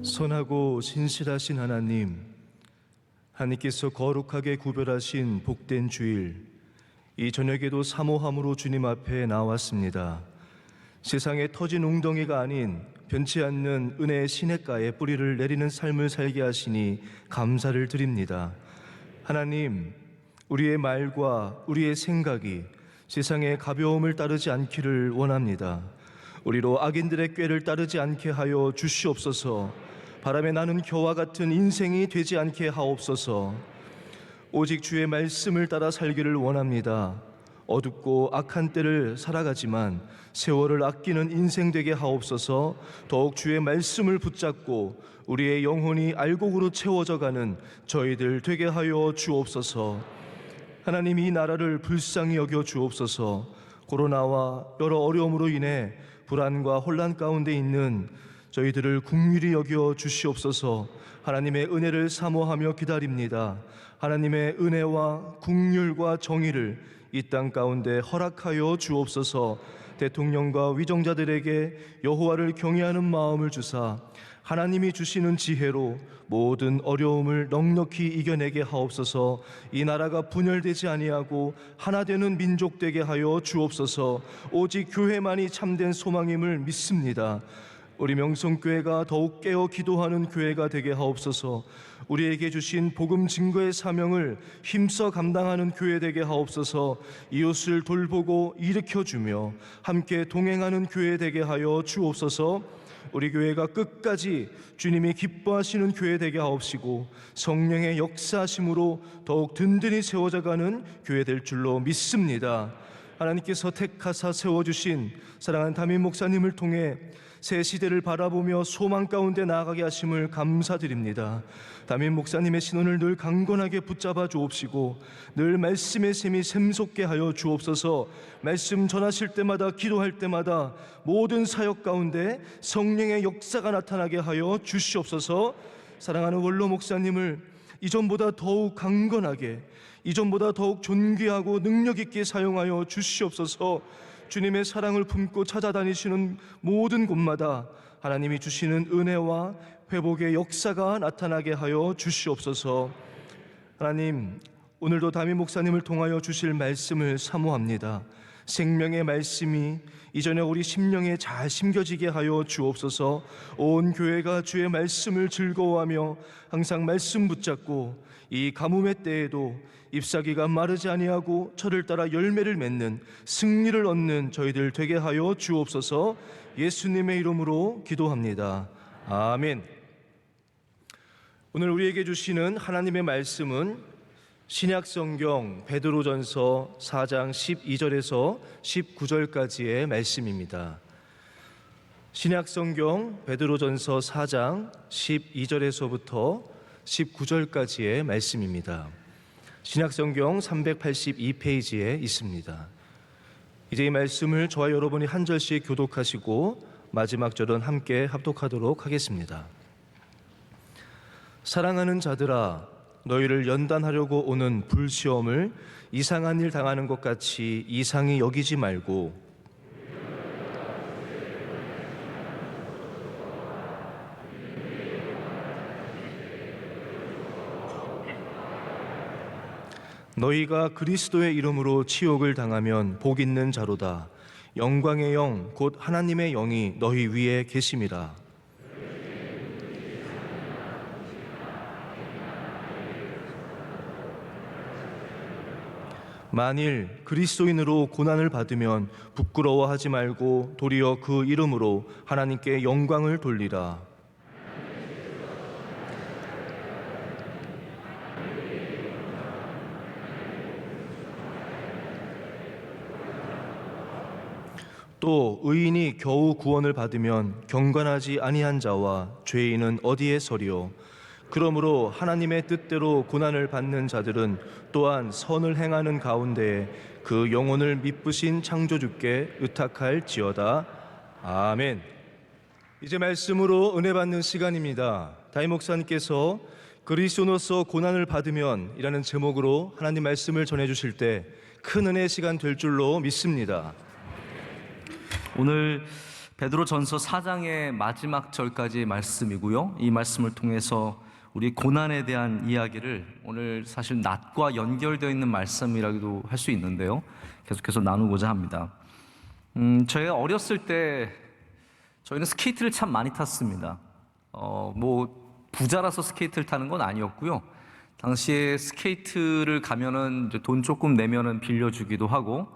선하고 신실하신 하나님, 하나님께서 거룩하게 구별하신 복된 주일, 이 저녁에도 사모함으로 주님 앞에 나왔습니다. 세상에 터진 웅덩이가 아닌 변치 않는 은혜의 시냇가에 뿌리를 내리는 삶을 살게 하시니 감사를 드립니다. 하나님, 우리의 말과 우리의 생각이 세상의 가벼움을 따르지 않기를 원합니다. 우리로 악인들의 꾀를 따르지 않게 하여 주시옵소서. 바람에 나는 겨와 같은 인생이 되지 않게 하옵소서. 오직 주의 말씀을 따라 살기를 원합니다. 어둡고 악한 때를 살아가지만 세월을 아끼는 인생 되게 하옵소서. 더욱 주의 말씀을 붙잡고 우리의 영혼이 알곡으로 채워져가는 저희들 되게 하여 주옵소서. 하나님, 이 나라를 불쌍히 여겨 주옵소서. 코로나와 여러 어려움으로 인해 불안과 혼란 가운데 있는 저희들을 긍휼히 여겨 주시옵소서. 하나님의 은혜를 사모하며 기다립니다. 하나님의 은혜와 긍휼과 정의를 이 땅 가운데 허락하여 주옵소서. 대통령과 위정자들에게 여호와를 경외하는 마음을 주사 하나님이 주시는 지혜로 모든 어려움을 넉넉히 이겨내게 하옵소서. 이 나라가 분열되지 아니하고 하나 되는 민족 되게 하여 주옵소서. 오직 교회만이 참된 소망임을 믿습니다. 우리 명성교회가 더욱 깨어 기도하는 교회가 되게 하옵소서. 우리에게 주신 복음 증거의 사명을 힘써 감당하는 교회 되게 하옵소서. 이웃을 돌보고 일으켜주며 함께 동행하는 교회 되게 하여 주옵소서. 우리 교회가 끝까지 주님이 기뻐하시는 교회 되게 하옵시고 성령의 역사하심으로 더욱 든든히 세워져가는 교회 될 줄로 믿습니다. 하나님께서 택하사 세워주신 사랑하는 담임 목사님을 통해 새 시대를 바라보며 소망 가운데 나아가게 하심을 감사드립니다. 담임 목사님의 신원을 늘 강건하게 붙잡아 주옵시고 늘 말씀의 샘이 샘솟게 하여 주옵소서. 말씀 전하실 때마다 기도할 때마다 모든 사역 가운데 성령의 역사가 나타나게 하여 주시옵소서. 사랑하는 원로 목사님을 이전보다 더욱 강건하게, 이전보다 더욱 존귀하고 능력 있게 사용하여 주시옵소서. 주님의 사랑을 품고 찾아다니시는 모든 곳마다 하나님이 주시는 은혜와 회복의 역사가 나타나게 하여 주시옵소서. 하나님, 오늘도 담임 목사님을 통하여 주실 말씀을 사모합니다. 생명의 말씀이 이전에 우리 심령에 잘 심겨지게 하여 주옵소서. 온 교회가 주의 말씀을 즐거워하며 항상 말씀 붙잡고 이 가뭄의 때에도 잎사귀가 마르지 아니하고 철을 따라 열매를 맺는 승리를 얻는 저희들 되게 하여 주옵소서. 예수님의 이름으로 기도합니다. 아멘. 오늘 우리에게 주시는 하나님의 말씀은 신약성경 베드로전서 4장 12절에서 19절까지의 말씀입니다. 신약성경 베드로전서 4장 12절에서부터 19절까지의 말씀입니다. 신약성경 382페이지에 있습니다. 이제 이 말씀을 저와 여러분이 한 절씩 교독하시고 마지막 절은 함께 합독하도록 하겠습니다. 사랑하는 자들아, 너희를 연단하려고 오는 불시험을 이상한 일 당하는 것 같이 이상히 여기지 말고 너희가 그리스도의 이름으로 치욕을 당하면 복 있는 자로다. 영광의 영 곧 하나님의 영이 너희 위에 계심이라. 만일 그리스도인으로 고난을 받으면 부끄러워하지 말고 도리어 그 이름으로 하나님께 영광을 돌리라. 또 의인이 겨우 구원을 받으면 경건하지 아니한 자와 죄인은 어디에 서리요. 그러므로 하나님의 뜻대로 고난을 받는 자들은 또한 선을 행하는 가운데에 그 영혼을 미쁘신 창조주께 의탁할지어다. 아멘. 이제 말씀으로 은혜 받는 시간입니다. 담임 목사님께서 그리스도로서 고난을 받으면 이라는 제목으로 하나님 말씀을 전해주실 때 큰 은혜의 시간 될 줄로 믿습니다. 오늘 베드로전서 4장의 마지막 절까지의 말씀이고요. 이 말씀을 통해서 우리 고난에 대한 이야기를 오늘 사실 낮과 연결되어 있는 말씀이라고도 할 수 있는데요. 계속해서 나누고자 합니다. 저희가 어렸을 때 저희는 스케이트를 참 많이 탔습니다. 부자라서 스케이트를 타는 건 아니었고요. 당시에 스케이트를 가면은 돈 조금 내면은 빌려주기도 하고,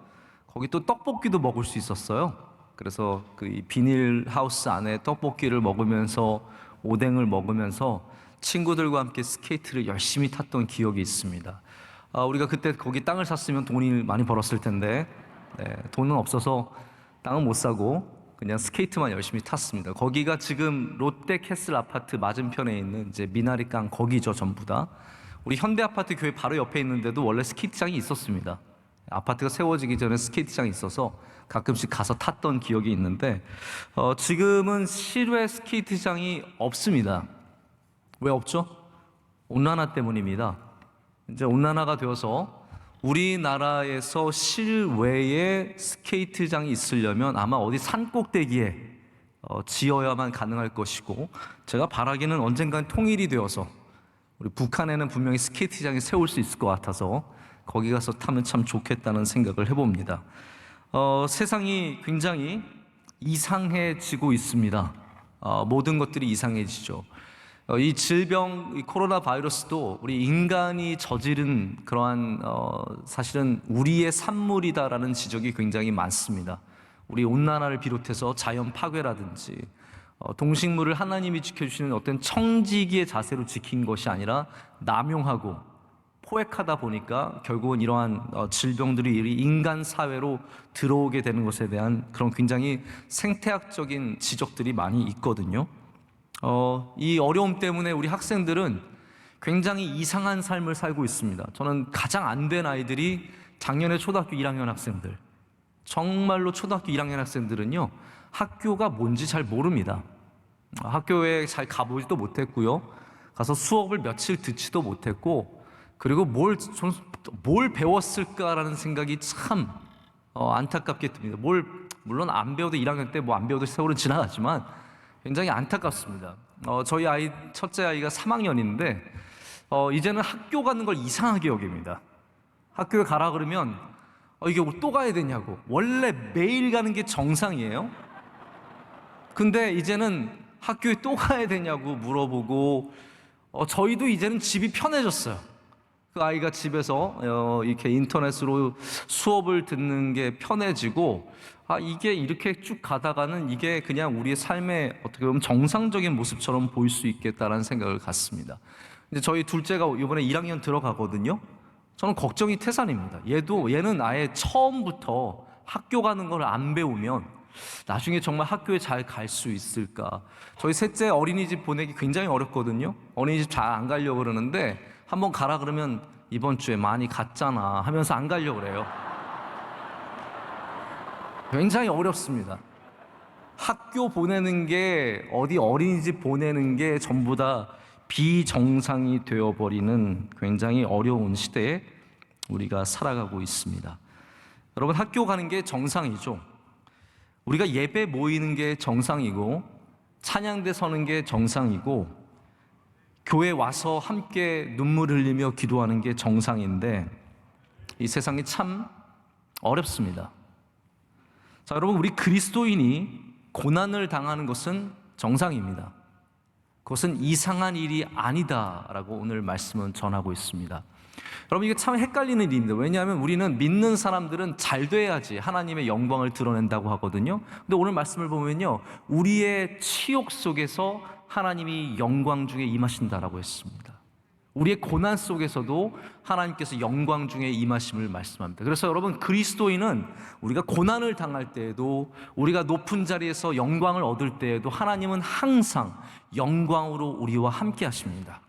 거기 또 떡볶이도 먹을 수 있었어요. 그래서 그 비닐 하우스 안에 떡볶이를 먹으면서 오뎅을 먹으면서 친구들과 함께 스케이트를 열심히 탔던 기억이 있습니다. 우리가 그때 거기 땅을 샀으면 돈이 많이 벌었을 텐데, 돈은 없어서 땅은 못 사고 그냥 스케이트만 열심히 탔습니다. 거기가 지금 롯데캐슬 아파트 맞은편에 있는 이제 미나리강 거기죠, 전부 다. 우리 현대아파트 교회 바로 옆에 있는데도 원래 스케이트장이 있었습니다. 아파트가 세워지기 전에 스케이트장이 있어서 가끔씩 가서 탔던 기억이 있는데, 지금은 실외 스케이트장이 없습니다. 왜 없죠? 온난화 때문입니다. 이제 온난화가 되어서 우리나라에서 실외에 스케이트장이 있으려면 아마 어디 산꼭대기에 지어야만 가능할 것이고, 제가 바라기는 언젠간 통일이 되어서 우리 북한에는 분명히 스케이트장이 세울 수 있을 것 같아서 거기 가서 타면 참 좋겠다는 생각을 해봅니다. 세상이 굉장히 이상해지고 있습니다. 모든 것들이 이상해지죠. 이 질병, 이 코로나 바이러스도 우리 인간이 저지른 그러한 사실은 우리의 산물이다라는 지적이 굉장히 많습니다. 우리 온난화를 비롯해서 자연 파괴라든지 동식물을 하나님이 지켜주시는 어떤 청지기의 자세로 지킨 것이 아니라 남용하고 포획하다 보니까 결국은 이러한 질병들이 인간 사회로 들어오게 되는 것에 대한 그런 굉장히 생태학적인 지적들이 많이 있거든요. 이 어려움 때문에 우리 학생들은 굉장히 이상한 삶을 살고 있습니다. 저는 가장 안 된 아이들이 작년에 초등학교 1학년 학생들, 정말로 초등학교 1학년 학생들은요, 학교가 뭔지 잘 모릅니다. 학교에 잘 가보지도 못했고요, 가서 수업을 며칠 듣지도 못했고, 그리고 뭘 배웠을까라는 생각이 참 안타깝게 듭니다. 물론 안 배워도 1학년 때 뭐 안 배워도 세월은 지나갔지만 굉장히 안타깝습니다. 저희 첫째 아이가 3학년인데 이제는 학교 가는 걸 이상하게 여깁니다. 학교에 가라 그러면 이게 또 가야 되냐고. 원래 매일 가는 게 정상이에요. 근데 이제는 학교에 또 가야 되냐고 물어보고, 저희도 이제는 집이 편해졌어요. 그 아이가 집에서 이렇게 인터넷으로 수업을 듣는 게 편해지고, 이게 이렇게 쭉 가다가는 이게 그냥 우리의 삶의 어떻게 보면 정상적인 모습처럼 보일 수 있겠다라는 생각을 갖습니다. 이제 저희 둘째가 이번에 1학년 들어가거든요. 저는 걱정이 태산입니다. 얘는 아예 처음부터 학교 가는 걸 안 배우면 나중에 정말 학교에 잘 갈 수 있을까? 저희 셋째 어린이집 보내기 굉장히 어렵거든요. 어린이집 잘 안 가려고 그러는데 한번 가라 그러면 이번 주에 많이 갔잖아 하면서 안 가려고 그래요. 굉장히 어렵습니다. 학교 보내는 게, 어디 어린이집 보내는 게 전부 다 비정상이 되어버리는 굉장히 어려운 시대에 우리가 살아가고 있습니다. 여러분, 학교 가는 게 정상이죠. 우리가 예배 모이는 게 정상이고, 찬양대 서는 게 정상이고, 교회 와서 함께 눈물 흘리며 기도하는 게 정상인데, 이 세상이 참 어렵습니다. 자, 여러분, 우리 그리스도인이 고난을 당하는 것은 정상입니다. 그것은 이상한 일이 아니다라고 오늘 말씀은 전하고 있습니다. 여러분, 이게 참 헷갈리는 일입니다. 왜냐하면 우리는 믿는 사람들은 잘 돼야지 하나님의 영광을 드러낸다고 하거든요. 근데 오늘 말씀을 보면요, 우리의 치욕 속에서 하나님이 영광 중에 임하신다라고 했습니다. 우리의 고난 속에서도 하나님께서 영광 중에 임하심을 말씀합니다. 그래서 여러분, 그리스도인은 우리가 고난을 당할 때에도, 우리가 높은 자리에서 영광을 얻을 때에도 하나님은 항상 영광으로 우리와 함께 하십니다.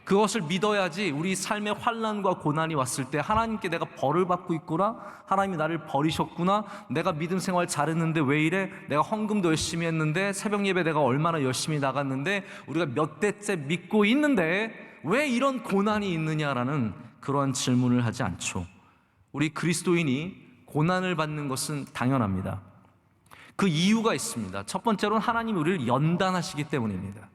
그것을 믿어야지 우리 삶에 환난과 고난이 왔을 때 하나님께 내가 벌을 받고 있구나, 하나님이 나를 버리셨구나, 내가 믿음 생활 잘했는데 왜 이래, 내가 헌금도 열심히 했는데, 새벽 예배 내가 얼마나 열심히 나갔는데, 우리가 몇 대째 믿고 있는데 왜 이런 고난이 있느냐라는 그러한 질문을 하지 않죠. 우리 그리스도인이 고난을 받는 것은 당연합니다. 그 이유가 있습니다. 첫 번째로는 하나님이 우리를 연단하시기 때문입니다.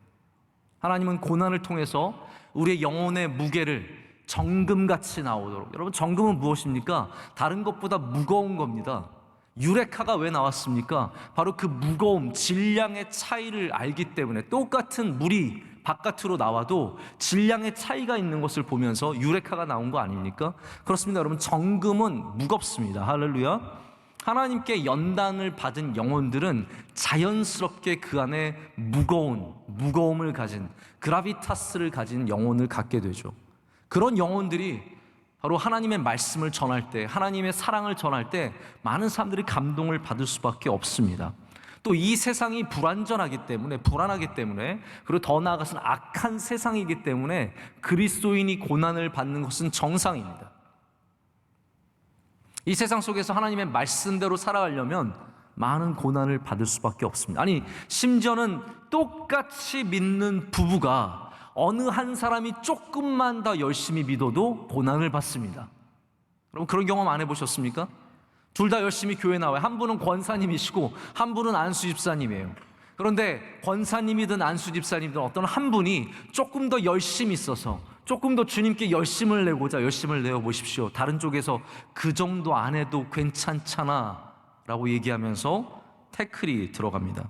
하나님은 고난을 통해서 우리의 영혼의 무게를 정금같이 나오도록, 여러분 정금은 무엇입니까? 다른 것보다 무거운 겁니다. 유레카가 왜 나왔습니까? 바로 그 무거움, 질량의 차이를 알기 때문에, 똑같은 물이 바깥으로 나와도 질량의 차이가 있는 것을 보면서 유레카가 나온 거 아닙니까? 그렇습니다. 여러분, 정금은 무겁습니다. 할렐루야. 하나님께 연단을 받은 영혼들은 자연스럽게 그 안에 무거움을 가진, 그라비타스를 가진 영혼을 갖게 되죠. 그런 영혼들이 바로 하나님의 말씀을 전할 때, 하나님의 사랑을 전할 때 많은 사람들이 감동을 받을 수밖에 없습니다. 또 이 세상이 불완전하기 때문에, 불안하기 때문에, 그리고 더 나아가서는 악한 세상이기 때문에 그리스도인이 고난을 받는 것은 정상입니다. 이 세상 속에서 하나님의 말씀대로 살아가려면 많은 고난을 받을 수밖에 없습니다. 아니, 심지어는 똑같이 믿는 부부가 어느 한 사람이 조금만 더 열심히 믿어도 고난을 받습니다. 여러분, 그런 경험 안 해보셨습니까? 둘 다 열심히 교회 나와요. 한 분은 권사님이시고 한 분은 안수 집사님이에요. 그런데 권사님이든 안수 집사님이든 어떤 한 분이 조금 더 열심히 있어서, 조금 더 주님께 열심을 내고자 열심을 내어 보십시오. 다른 쪽에서 그 정도 안 해도 괜찮잖아 라고 얘기하면서 태클이 들어갑니다.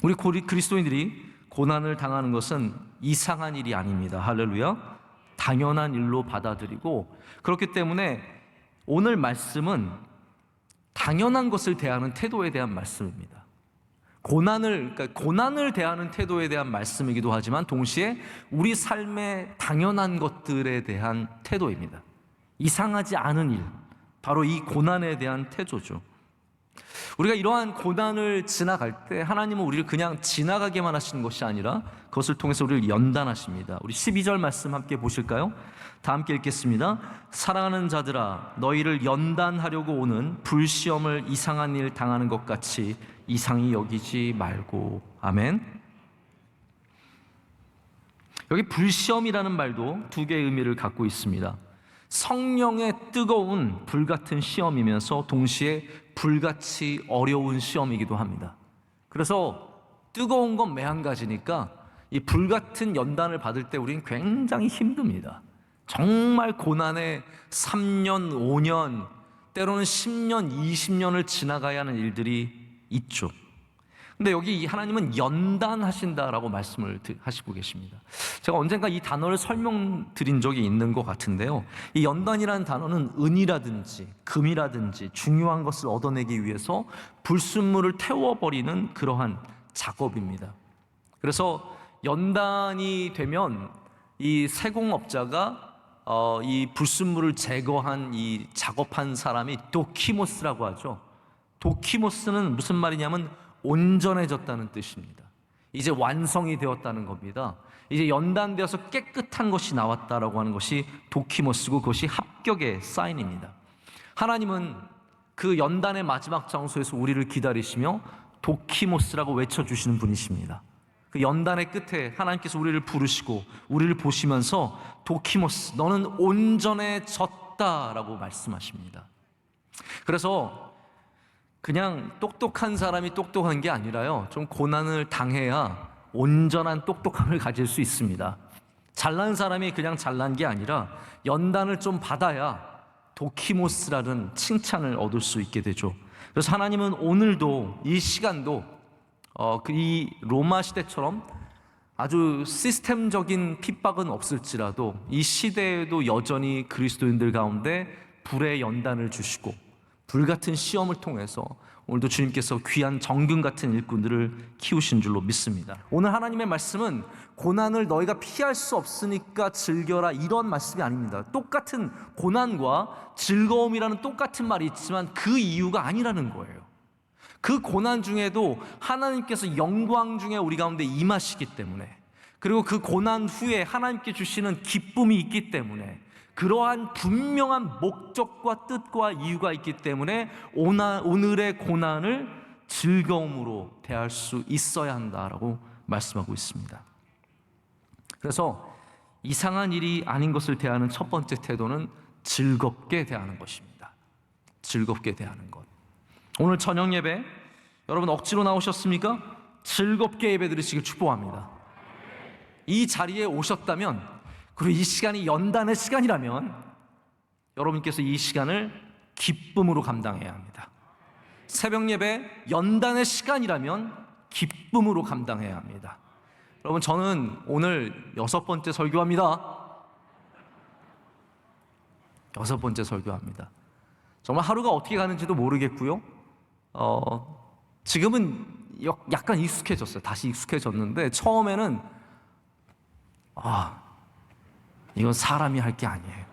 우리 그리스도인들이 고난을 당하는 것은 이상한 일이 아닙니다. 할렐루야. 당연한 일로 받아들이고, 그렇기 때문에 오늘 말씀은 당연한 것을 대하는 태도에 대한 말씀입니다. 고난을 대하는 태도에 대한 말씀이기도 하지만 동시에 우리 삶의 당연한 것들에 대한 태도입니다. 이상하지 않은 일, 바로 이 고난에 대한 태도죠. 우리가 이러한 고난을 지나갈 때 하나님은 우리를 그냥 지나가게만 하시는 것이 아니라 그것을 통해서 우리를 연단하십니다. 우리 12절 말씀 함께 보실까요? 다 함께 읽겠습니다. 사랑하는 자들아, 너희를 연단하려고 오는 불시험을 이상한 일 당하는 것 같이 이상히 여기지 말고. 아멘. 여기 불시험이라는 말도 두 개의 의미를 갖고 있습니다. 성령의 뜨거운 불같은 시험이면서 동시에 불같이 어려운 시험이기도 합니다. 그래서 뜨거운 건 매한가지니까 이 불같은 연단을 받을 때 우리는 굉장히 힘듭니다. 정말 고난에 3년, 5년, 때로는 10년, 20년을 지나가야 하는 일들이 있죠. 근데 여기 하나님은 연단하신다라고 말씀을 하시고 계십니다. 제가 언젠가 이 단어를 설명드린 적이 있는 것 같은데요. 이 연단이라는 단어는 은이라든지 금이라든지 중요한 것을 얻어내기 위해서 불순물을 태워버리는 그러한 작업입니다. 그래서 연단이 되면 이 세공업자가 이 불순물을 제거한 이 작업한 사람이 도키모스라고 하죠. 도키모스는 무슨 말이냐면 온전해졌다는 뜻입니다. 이제 완성이 되었다는 겁니다. 이제 연단되어서 깨끗한 것이 나왔다라고 하는 것이 도키모스고 그것이 합격의 사인입니다. 하나님은 그 연단의 마지막 장소에서 우리를 기다리시며 도키모스라고 외쳐주시는 분이십니다. 그 연단의 끝에 하나님께서 우리를 부르시고 우리를 보시면서 도키모스, 너는 온전해졌다라고 말씀하십니다. 그래서 그냥 똑똑한 사람이 똑똑한 게 아니라요, 좀 고난을 당해야 온전한 똑똑함을 가질 수 있습니다. 잘난 사람이 그냥 잘난 게 아니라 연단을 좀 받아야 도키모스라는 칭찬을 얻을 수 있게 되죠. 그래서 하나님은 오늘도 이 시간도 이 로마 시대처럼 아주 시스템적인 핍박은 없을지라도 이 시대에도 여전히 그리스도인들 가운데 불의 연단을 주시고 불같은 시험을 통해서 오늘도 주님께서 귀한 정금 같은 일꾼들을 키우신 줄로 믿습니다. 오늘 하나님의 말씀은 고난을 너희가 피할 수 없으니까 즐겨라, 이런 말씀이 아닙니다. 똑같은 고난과 즐거움이라는 똑같은 말이 있지만 그 이유가 아니라는 거예요. 그 고난 중에도 하나님께서 영광 중에 우리 가운데 임하시기 때문에, 그리고 그 고난 후에 하나님께 주시는 기쁨이 있기 때문에, 그러한 분명한 목적과 뜻과 이유가 있기 때문에 오늘의 고난을 즐거움으로 대할 수 있어야 한다라고 말씀하고 있습니다. 그래서 이상한 일이 아닌 것을 대하는 첫 번째 태도는 즐겁게 대하는 것입니다. 즐겁게 대하는 것. 오늘 저녁 예배 여러분 억지로 나오셨습니까? 즐겁게 예배 드리시길 축복합니다. 이 자리에 오셨다면, 그리고 이 시간이 연단의 시간이라면 여러분께서 이 시간을 기쁨으로 감당해야 합니다. 새벽 예배 연단의 시간이라면 기쁨으로 감당해야 합니다. 여러분, 저는 오늘 6번째 설교합니다. 6번째 설교합니다. 정말 하루가 어떻게 가는지도 모르겠고요. 지금은 약간 익숙해졌어요. 다시 익숙해졌는데 처음에는 이건 사람이 할 게 아니에요.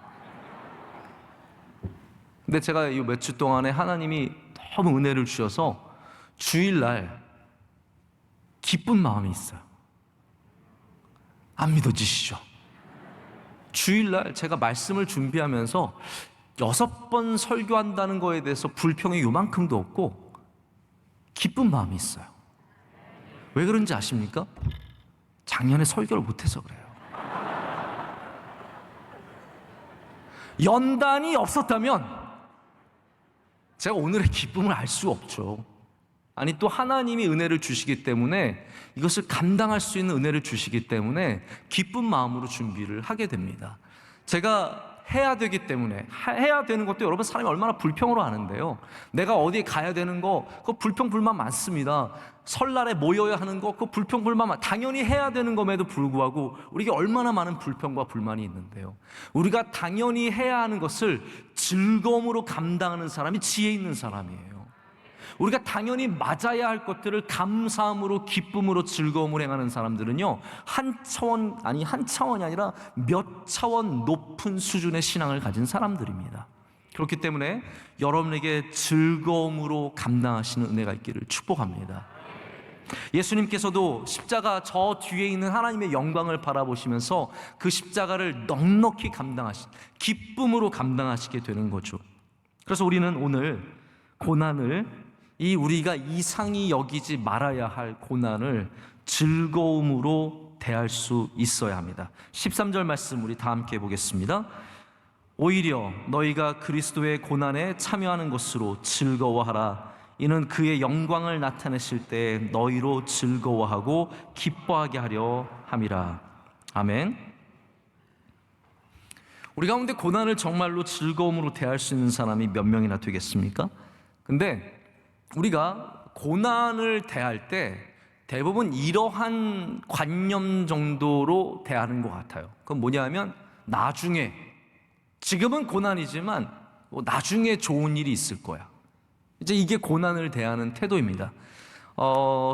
근데 제가 이 몇 주 동안에 하나님이 너무 은혜를 주셔서 주일날 기쁜 마음이 있어요. 안 믿어지시죠? 주일날 제가 말씀을 준비하면서 6번 설교한다는 거에 대해서 불평이 요만큼도 없고 기쁜 마음이 있어요. 왜 그런지 아십니까? 작년에 설교를 못해서 그래요. 연단이 없었다면 제가 오늘의 기쁨을 알 수 없죠. 아니, 또 하나님이 은혜를 주시기 때문에, 이것을 감당할 수 있는 은혜를 주시기 때문에 기쁜 마음으로 준비를 하게 됩니다. 제가 해야 되기 때문에, 해야 되는 것도 여러분 사람이 얼마나 불평으로 하는데요. 내가 어디에 가야 되는 거, 그거 불평불만 많습니다. 설날에 모여야 하는 거, 그거 불평불만 당연히 해야 되는 것에도 불구하고 우리에게 얼마나 많은 불평과 불만이 있는데요. 우리가 당연히 해야 하는 것을 즐거움으로 감당하는 사람이 지혜 있는 사람이에요. 우리가 당연히 맞아야 할 것들을 감사함으로, 기쁨으로, 즐거움으로 행하는 사람들은요, 한 차원이 아니라 몇 차원 높은 수준의 신앙을 가진 사람들입니다. 그렇기 때문에 여러분에게 즐거움으로 감당하시는 은혜가 있기를 축복합니다. 예수님께서도 십자가 저 뒤에 있는 하나님의 영광을 바라보시면서 그 십자가를 넉넉히 기쁨으로 감당하시게 되는 거죠. 그래서 우리는 오늘 고난을, 우리가 이상히 여기지 말아야 할 고난을 즐거움으로 대할 수 있어야 합니다. 13절 말씀 우리 다 함께 보겠습니다. 오히려 너희가 그리스도의 고난에 참여하는 것으로 즐거워하라. 이는 그의 영광을 나타내실 때 너희로 즐거워하고 기뻐하게 하려 함이라. 아멘. 우리 가운데 고난을 정말로 즐거움으로 대할 수 있는 사람이 몇 명이나 되겠습니까? 근데 우리가 고난을 대할 때 대부분 이러한 관념 정도로 대하는 것 같아요. 그건 뭐냐면, 나중에, 지금은 고난이지만 나중에 좋은 일이 있을 거야. 이제 이게 고난을 대하는 태도입니다.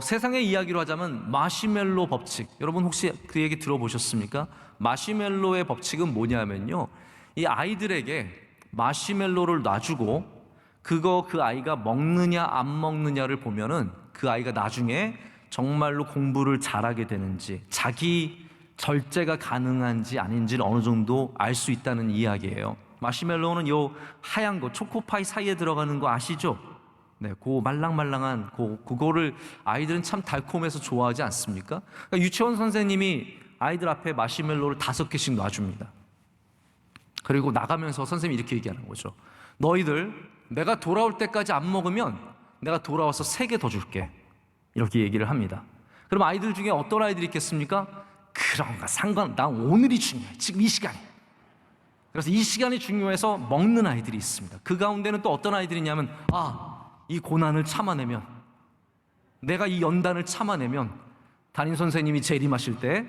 세상의 이야기로 하자면 마시멜로 법칙, 여러분 혹시 그 얘기 들어보셨습니까? 마시멜로의 법칙은 뭐냐면요, 이 아이들에게 마시멜로를 놔주고 그 아이가 먹느냐 안 먹느냐를 보면은 그 아이가 나중에 정말로 공부를 잘하게 되는지, 자기 절제가 가능한지 아닌지를 어느 정도 알 수 있다는 이야기예요. 마시멜로는 요 하얀 거, 초코파이 사이에 들어가는 거 아시죠? 네, 그 말랑말랑한 그거를 아이들은 참 달콤해서 좋아하지 않습니까? 그러니까 유치원 선생님이 아이들 앞에 마시멜로를 5개씩 놔줍니다. 그리고 나가면서 선생님이 이렇게 얘기하는 거죠. 너희들 내가 돌아올 때까지 안 먹으면 내가 돌아와서 3개 더 줄게. 이렇게 얘기를 합니다. 그럼 아이들 중에 어떤 아이들이 있겠습니까? 그런가 난 오늘이 중요해. 지금 이 시간이. 그래서 이 시간이 중요해서 먹는 아이들이 있습니다. 그 가운데는 또 어떤 아이들이 있냐면, 이 고난을 참아내면, 내가 이 연단을 참아내면 담임 선생님이 재림하실 때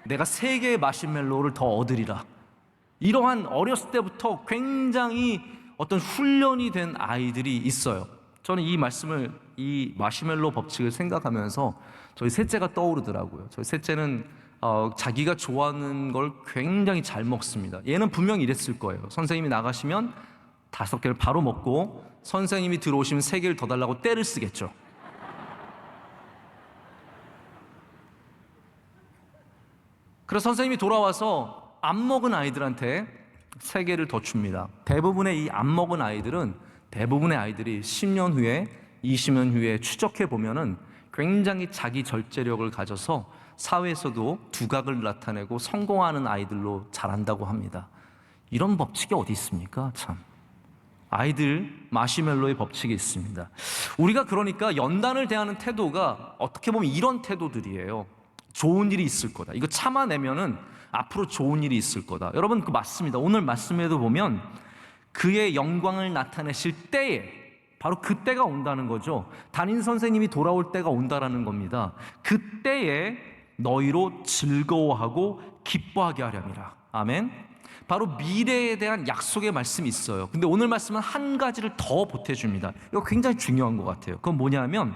내가 3개의 마시멜로를 더 얻으리라. 이러한 어렸을 때부터 굉장히 어떤 훈련이 된 아이들이 있어요. 저는 이 말씀을, 이 마시멜로 법칙을 생각하면서 저희 셋째가 떠오르더라고요. 저희 셋째는 자기가 좋아하는 걸 굉장히 잘 먹습니다. 얘는 분명히 이랬을 거예요. 선생님이 나가시면 5개를 바로 먹고, 선생님이 들어오시면 3개를 더 달라고 떼를 쓰겠죠. 그래서 선생님이 돌아와서 안 먹은 아이들한테 3개를 더 줍니다. 대부분의 이 안 먹은 아이들은, 대부분의 아이들이 10년 후에, 20년 후에 추적해 보면은 굉장히 자기 절제력을 가져서 사회에서도 두각을 나타내고 성공하는 아이들로 자란다고 합니다. 이런 법칙이 어디 있습니까? 참. 아이들 마시멜로의 법칙이 있습니다. 우리가 그러니까 연단을 대하는 태도가 어떻게 보면 이런 태도들이에요. 좋은 일이 있을 거다. 이거 참아내면은 앞으로 좋은 일이 있을 거다. 여러분, 그 맞습니다. 오늘 말씀에도 보면 그의 영광을 나타내실 때에, 바로 그때가 온다는 거죠. 담임 선생님이 돌아올 때가 온다라는 겁니다. 그때에 너희로 즐거워하고 기뻐하게 하렴이라. 아멘. 바로 미래에 대한 약속의 말씀이 있어요. 근데 오늘 말씀은 한 가지를 더 보태줍니다. 이거 굉장히 중요한 것 같아요. 그건 뭐냐면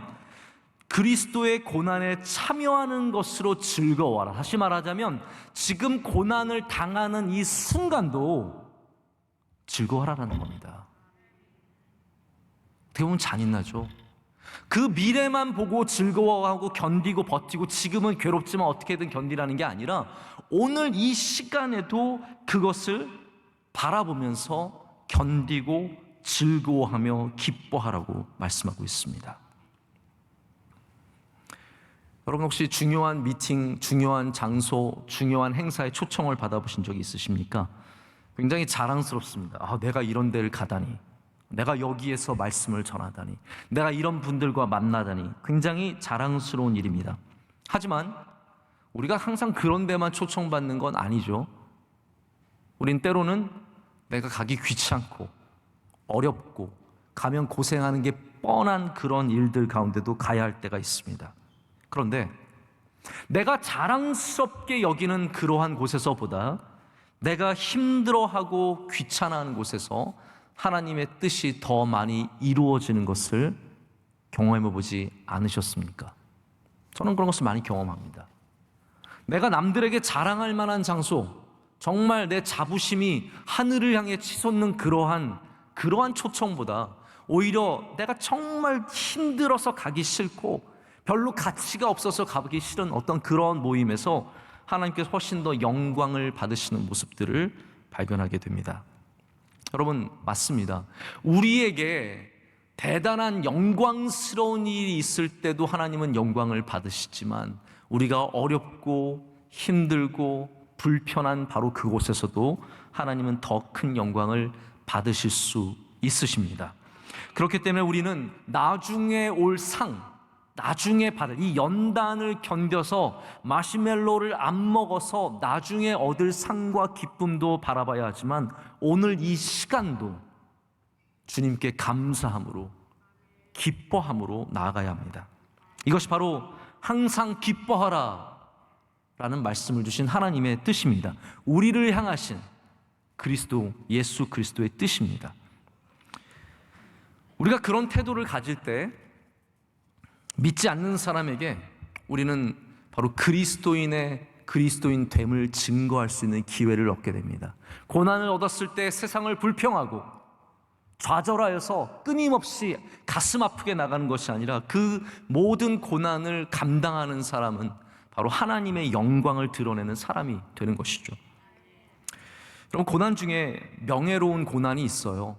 그리스도의 고난에 참여하는 것으로 즐거워하라. 다시 말하자면 지금 고난을 당하는 이 순간도 즐거워하라는 겁니다. 어떻게 보면 잔인하죠. 그 미래만 보고 즐거워하고 견디고 버티고 지금은 괴롭지만 어떻게든 견디라는 게 아니라 오늘 이 시간에도 그것을 바라보면서 견디고 즐거워하며 기뻐하라고 말씀하고 있습니다. 여러분, 혹시 중요한 미팅, 중요한 장소, 중요한 행사에 초청을 받아보신 적이 있으십니까? 굉장히 자랑스럽습니다. 내가 이런 데를 가다니, 내가 여기에서 말씀을 전하다니, 내가 이런 분들과 만나다니, 굉장히 자랑스러운 일입니다. 하지만 우리가 항상 그런 데만 초청받는 건 아니죠. 우린 때로는 내가 가기 귀찮고 어렵고 가면 고생하는 게 뻔한 그런 일들 가운데도 가야 할 때가 있습니다. 그런데 내가 자랑스럽게 여기는 그러한 곳에서보다 내가 힘들어하고 귀찮아하는 곳에서 하나님의 뜻이 더 많이 이루어지는 것을 경험해보지 않으셨습니까? 저는 그런 것을 많이 경험합니다. 내가 남들에게 자랑할 만한 장소, 정말 내 자부심이 하늘을 향해 치솟는 그러한 초청보다 오히려 내가 정말 힘들어서 가기 싫고 별로 가치가 없어서 가기 싫은 어떤 그런 모임에서 하나님께서 훨씬 더 영광을 받으시는 모습들을 발견하게 됩니다. 여러분, 맞습니다. 우리에게 대단한 영광스러운 일이 있을 때도 하나님은 영광을 받으시지만 우리가 어렵고 힘들고 불편한 바로 그곳에서도 하나님은 더 큰 영광을 받으실 수 있으십니다. 그렇기 때문에 우리는 나중에 올 상, 나중에 받을 이 연단을 견뎌서 마시멜로를 안 먹어서 나중에 얻을 상과 기쁨도 바라봐야 하지만 오늘 이 시간도 주님께 감사함으로 기뻐함으로 나아가야 합니다. 이것이 바로 항상 기뻐하라 라는 말씀을 주신 하나님의 뜻입니다. 우리를 향하신 그리스도, 예수 그리스도의 뜻입니다. 우리가 그런 태도를 가질 때 믿지 않는 사람에게 우리는 바로 그리스도인 됨을 증거할 수 있는 기회를 얻게 됩니다. 고난을 얻었을 때 세상을 불평하고 좌절하여서 끊임없이 가슴 아프게 나가는 것이 아니라 그 모든 고난을 감당하는 사람은 바로 하나님의 영광을 드러내는 사람이 되는 것이죠. 여러분, 고난 중에 명예로운 고난이 있어요.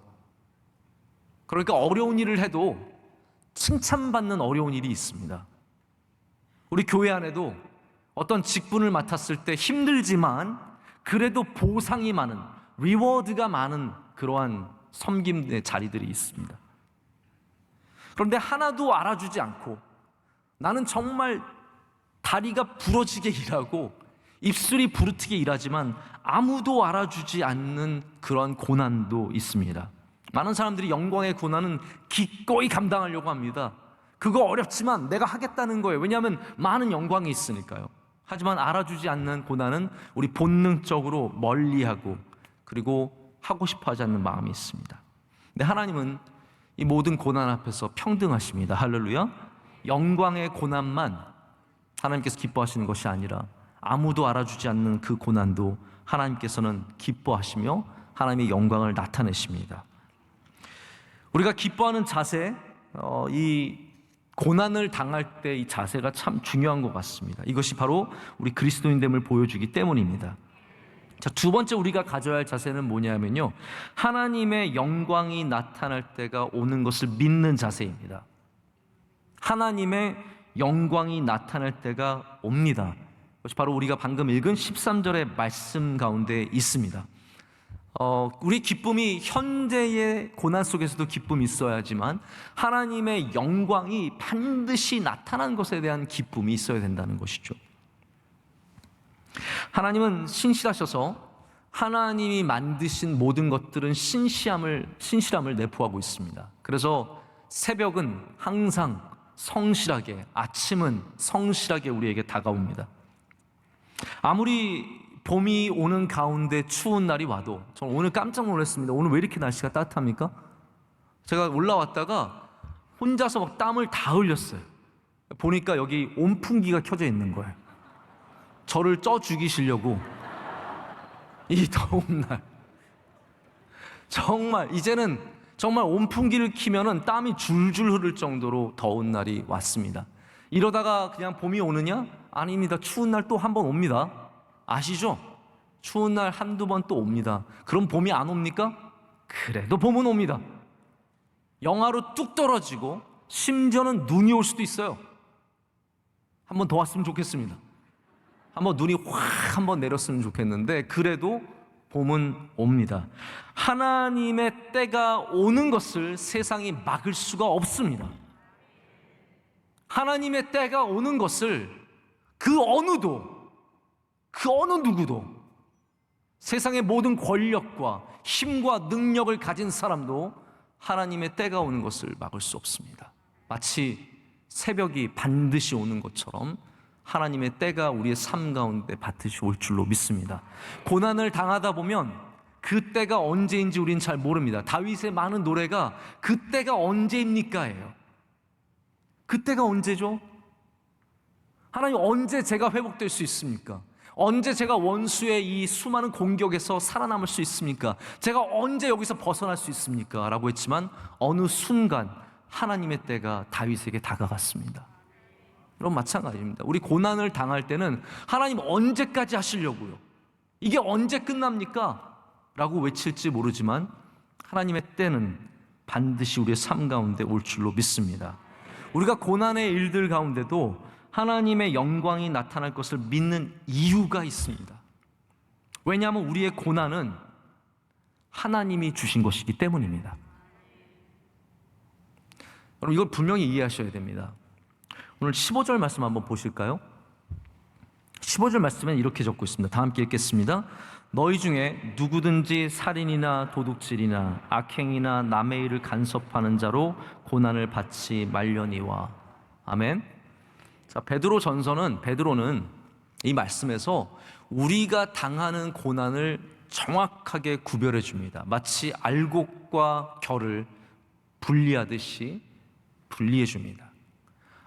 그러니까 어려운 일을 해도 칭찬받는 어려운 일이 있습니다. 우리 교회 안에도 어떤 직분을 맡았을 때 힘들지만 그래도 보상이 많은, 리워드가 많은 그러한 섬김의 자리들이 있습니다. 그런데 하나도 알아주지 않고 나는 정말 다리가 부러지게 일하고 입술이 부르트게 일하지만 아무도 알아주지 않는 그런 고난도 있습니다. 많은 사람들이 영광의 고난은 기꺼이 감당하려고 합니다. 그거 어렵지만 내가 하겠다는 거예요. 왜냐하면 많은 영광이 있으니까요. 하지만 알아주지 않는 고난은 우리 본능적으로 멀리하고 그리고 하고 싶어 하지 않는 마음이 있습니다. 근데 하나님은 이 모든 고난 앞에서 평등하십니다. 할렐루야. 영광의 고난만 하나님께서 기뻐하시는 것이 아니라 아무도 알아주지 않는 그 고난도 하나님께서는 기뻐하시며 하나님의 영광을 나타내십니다. 우리가 기뻐하는 자세, 이 고난을 당할 때 이 자세가 참 중요한 것 같습니다. 이것이 바로 우리 그리스도인됨을 보여주기 때문입니다. 자, 두 번째 우리가 가져야 할 자세는 뭐냐면요, 하나님의 영광이 나타날 때가 오는 것을 믿는 자세입니다. 하나님의 영광이 나타날 때가 옵니다. 그것이 바로 우리가 방금 읽은 13절의 말씀 가운데 있습니다. 우리 기쁨이 현재의 고난 속에서도 기쁨이 있어야지만 하나님의 영광이 반드시 나타난 것에 대한 기쁨이 있어야 된다는 것이죠. 하나님은 신실하셔서 하나님이 만드신 모든 것들은 신실함을 내포하고 있습니다. 그래서 새벽은 항상 성실하게, 아침은 성실하게 우리에게 다가옵니다. 아무리 봄이 오는 가운데 추운 날이 와도, 저는 오늘 깜짝 놀랐습니다. 오늘 왜 이렇게 날씨가 따뜻합니까? 제가 올라왔다가 혼자서 막 땀을 다 흘렸어요. 보니까 여기 온풍기가 켜져 있는 거예요. 저를 쪄 죽이시려고. 이 더운 날 정말 이제는 정말 온풍기를 키면은 땀이 줄줄 흐를 정도로 더운 날이 왔습니다. 이러다가 그냥 봄이 오느냐? 아닙니다. 추운 날 또 한 번 옵니다. 아시죠? 추운 날 한두 번 또 옵니다. 그럼 봄이 안 옵니까? 그래도 봄은 옵니다. 영하로 뚝 떨어지고 심지어는 눈이 올 수도 있어요. 한 번 더 왔으면 좋겠습니다. 한번 눈이 확 한번 내렸으면 좋겠는데 그래도 봄은 옵니다. 하나님의 때가 오는 것을 세상이 막을 수가 없습니다. 하나님의 때가 오는 것을 그 어느 누구도, 세상의 모든 권력과 힘과 능력을 가진 사람도 하나님의 때가 오는 것을 막을 수 없습니다. 마치 새벽이 반드시 오는 것처럼 하나님의 때가 우리의 삶 가운데 반드시 올 줄로 믿습니다. 고난을 당하다 보면 그 때가 언제인지 우리는 잘 모릅니다. 다윗의 많은 노래가 그 때가 언제입니까예요. 그 때가 언제죠? 하나님, 언제 제가 회복될 수 있습니까? 언제 제가 원수의 이 수많은 공격에서 살아남을 수 있습니까? 제가 언제 여기서 벗어날 수 있습니까? 라고 했지만 어느 순간 하나님의 때가 다윗에게 다가갔습니다. 여러분, 마찬가지입니다. 우리 고난을 당할 때는 하나님 언제까지 하시려고요? 이게 언제 끝납니까? 라고 외칠지 모르지만 하나님의 때는 반드시 우리의 삶 가운데 올 줄로 믿습니다. 우리가 고난의 일들 가운데도 하나님의 영광이 나타날 것을 믿는 이유가 있습니다. 왜냐하면 우리의 고난은 하나님이 주신 것이기 때문입니다. 여러분, 이걸 분명히 이해하셔야 됩니다. 오늘 15절 말씀 한번 보실까요? 15절 말씀엔 이렇게 적고 있습니다. 다 함께 읽겠습니다. 너희 중에 누구든지 살인이나 도둑질이나 악행이나 남의 일을 간섭하는 자로 고난을 받지 말려니와. 아멘. 자, 베드로는 이 말씀에서 우리가 당하는 고난을 정확하게 구별해 줍니다. 마치 알곡과 결을 분리하듯이 분리해 줍니다.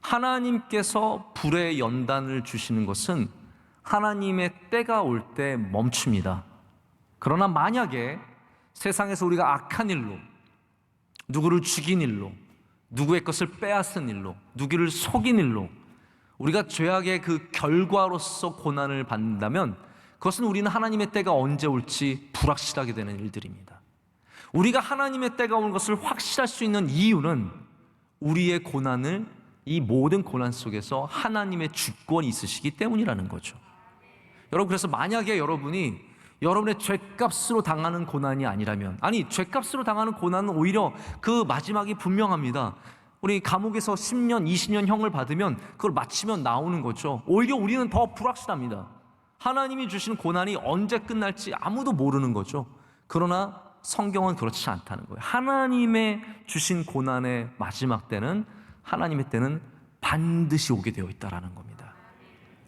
하나님께서 불의 연단을 주시는 것은 하나님의 때가 올 때 멈춥니다. 그러나 만약에 세상에서 우리가 악한 일로, 누구를 죽인 일로, 누구의 것을 빼앗은 일로, 누구를 속인 일로 우리가 죄악의 그 결과로서 고난을 받는다면 그것은 우리는 하나님의 때가 언제 올지 불확실하게 되는 일들입니다. 우리가 하나님의 때가 오는 것을 확실할 수 있는 이유는 우리의 고난을, 이 모든 고난 속에서 하나님의 주권이 있으시기 때문이라는 거죠. 여러분, 그래서 만약에 여러분이 여러분의 죄값으로 당하는 고난이 아니라면, 아니, 죄값으로 당하는 고난은 오히려 그 마지막이 분명합니다. 우리 감옥에서 10년, 20년 형을 받으면 그걸 마치면 나오는 거죠. 오히려 우리는 더 불확실합니다. 하나님이 주시는 고난이 언제 끝날지 아무도 모르는 거죠. 그러나 성경은 그렇지 않다는 거예요. 하나님의 주신 고난의 마지막 때는, 하나님의 때는 반드시 오게 되어 있다는 겁니다.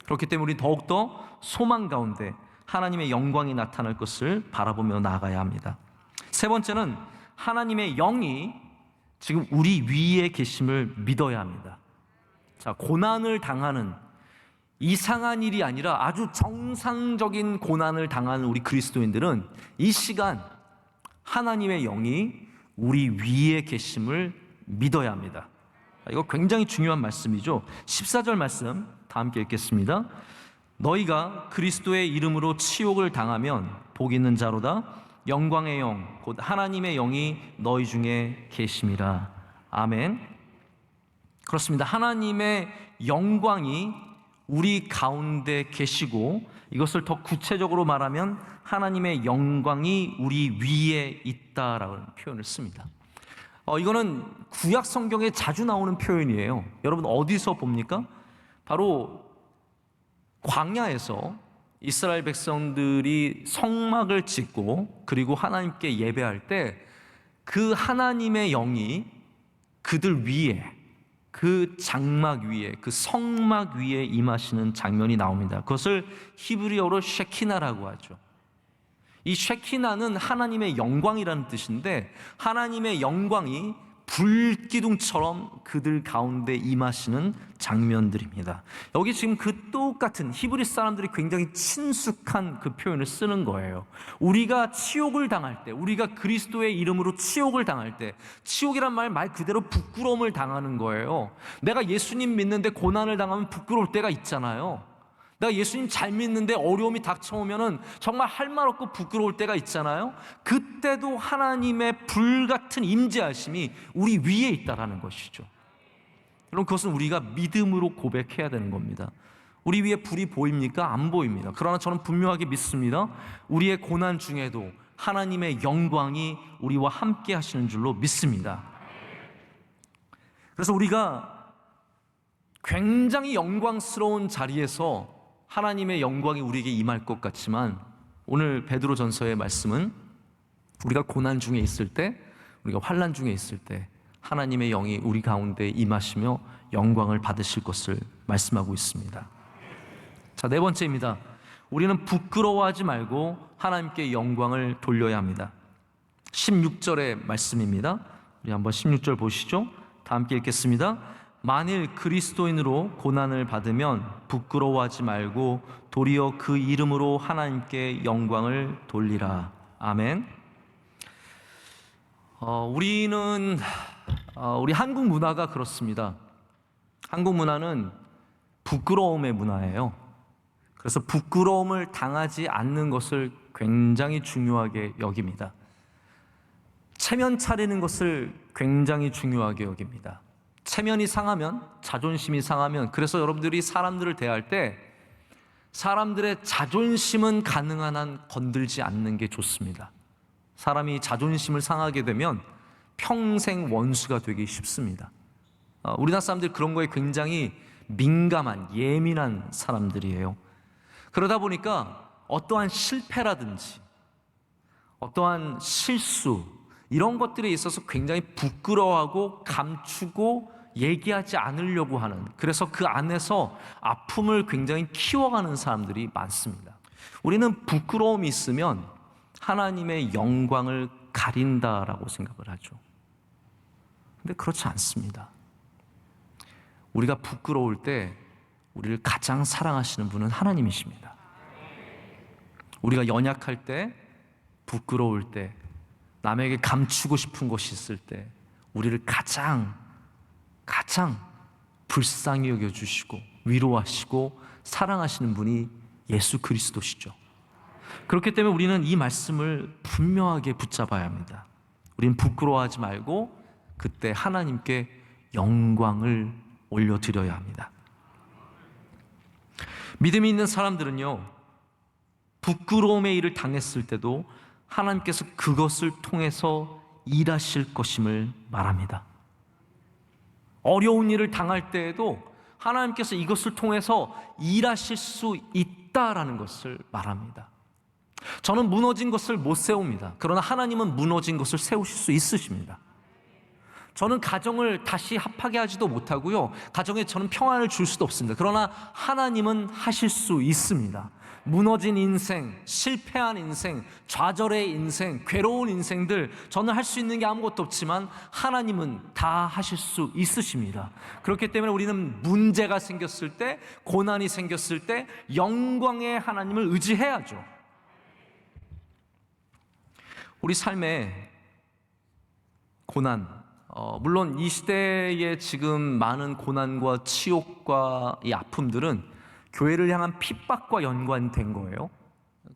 그렇기 때문에 우리 더욱더 소망 가운데 하나님의 영광이 나타날 것을 바라보며 나아가야 합니다. 세 번째는 하나님의 영이 지금 우리 위에 계심을 믿어야 합니다. 자, 고난을 당하는 이상한 일이 아니라 아주 정상적인 고난을 당하는 우리 그리스도인들은 이 시간 하나님의 영이 우리 위에 계심을 믿어야 합니다. 이거 굉장히 중요한 말씀이죠. 14절 말씀 다 함께 읽겠습니다. 너희가 그리스도의 이름으로 치욕을 당하면 복 있는 자로다. 영광의 영 곧 하나님의 영이 너희 중에 계심이라. 아멘. 그렇습니다. 하나님의 영광이 우리 가운데 계시고, 이것을 더 구체적으로 말하면 하나님의 영광이 우리 위에 있다라는 표현을 씁니다. 이거는 구약 성경에 자주 나오는 표현이에요. 여러분 어디서 봅니까? 바로 광야에서 이스라엘 백성들이 성막을 짓고 그리고 하나님께 예배할 때 그 하나님의 영이 그들 위에, 그 장막 위에, 그 성막 위에 임하시는 장면이 나옵니다. 그것을 히브리어로 쉐키나라고 하죠. 이 쉐키나는 하나님의 영광이라는 뜻인데, 하나님의 영광이 불기둥처럼 그들 가운데 임하시는 장면들입니다. 여기 지금 그 똑같은 히브리 사람들이 굉장히 친숙한 그 표현을 쓰는 거예요. 우리가 치욕을 당할 때, 우리가 그리스도의 이름으로 치욕을 당할 때, 치욕이란 말 그대로 부끄러움을 당하는 거예요. 내가 예수님 믿는데 고난을 당하면 부끄러울 때가 있잖아요. 내가 예수님 잘 믿는데 어려움이 닥쳐오면은 정말 할 말 없고 부끄러울 때가 있잖아요. 그때도 하나님의 불같은 임재하심이 우리 위에 있다라는 것이죠. 여러분, 그것은 우리가 믿음으로 고백해야 되는 겁니다. 우리 위에 불이 보입니까? 안 보입니다. 그러나 저는 분명하게 믿습니다. 우리의 고난 중에도 하나님의 영광이 우리와 함께 하시는 줄로 믿습니다. 그래서 우리가 굉장히 영광스러운 자리에서 하나님의 영광이 우리에게 임할 것 같지만, 오늘 베드로전서의 말씀은 우리가 고난 중에 있을 때, 우리가 환난 중에 있을 때 하나님의 영이 우리 가운데 임하시며 영광을 받으실 것을 말씀하고 있습니다. 자, 네 번째입니다. 우리는 부끄러워하지 말고 하나님께 영광을 돌려야 합니다. 16절의 말씀입니다. 우리 한번 16절 보시죠. 다 함께 읽겠습니다. 만일 그리스도인으로 고난을 받으면 부끄러워하지 말고 도리어 그 이름으로 하나님께 영광을 돌리라. 아멘. 우리 한국 문화가 그렇습니다. 한국 문화는 부끄러움의 문화예요. 그래서 부끄러움을 당하지 않는 것을 굉장히 중요하게 여깁니다. 체면 차리는 것을 굉장히 중요하게 여깁니다. 체면이 상하면, 자존심이 상하면, 그래서 여러분들이 사람들을 대할 때 사람들의 자존심은 가능한 한 건들지 않는 게 좋습니다. 사람이 자존심을 상하게 되면 평생 원수가 되기 쉽습니다. 우리나라 사람들이 그런 거에 굉장히 민감한, 예민한 사람들이에요. 그러다 보니까 어떠한 실패라든지 어떠한 실수, 이런 것들에 있어서 굉장히 부끄러워하고 감추고 얘기하지 않으려고 하는, 그래서 그 안에서 아픔을 굉장히 키워가는 사람들이 많습니다. 우리는 부끄러움이 있으면 하나님의 영광을 가린다라고 생각을 하죠. 근데 그렇지 않습니다. 우리가 부끄러울 때 우리를 가장 사랑하시는 분은 하나님이십니다. 우리가 연약할 때, 부끄러울 때, 남에게 감추고 싶은 것이 있을 때 우리를 가장 불쌍히 여겨주시고 위로하시고 사랑하시는 분이 예수 그리스도시죠. 그렇기 때문에 우리는 이 말씀을 분명하게 붙잡아야 합니다. 우리는 부끄러워하지 말고 그때 하나님께 영광을 올려드려야 합니다. 믿음이 있는 사람들은요, 부끄러움의 일을 당했을 때도 하나님께서 그것을 통해서 일하실 것임을 말합니다. 어려운 일을 당할 때에도 하나님께서 이것을 통해서 일하실 수 있다라는 것을 말합니다. 저는 무너진 것을 못 세웁니다. 그러나 하나님은 무너진 것을 세우실 수 있으십니다. 저는 가정을 다시 합하게 하지도 못하고요, 가정에 저는 평안을 줄 수도 없습니다. 그러나 하나님은 하실 수 있습니다. 무너진 인생, 실패한 인생, 좌절의 인생, 괴로운 인생들, 저는 할 수 있는 게 아무것도 없지만 하나님은 다 하실 수 있으십니다. 그렇기 때문에 우리는 문제가 생겼을 때, 고난이 생겼을 때 영광의 하나님을 의지해야죠. 우리 삶의 고난, 물론 이 시대에 지금 많은 고난과 치욕과 이 아픔들은 교회를 향한 핍박과 연관된 거예요.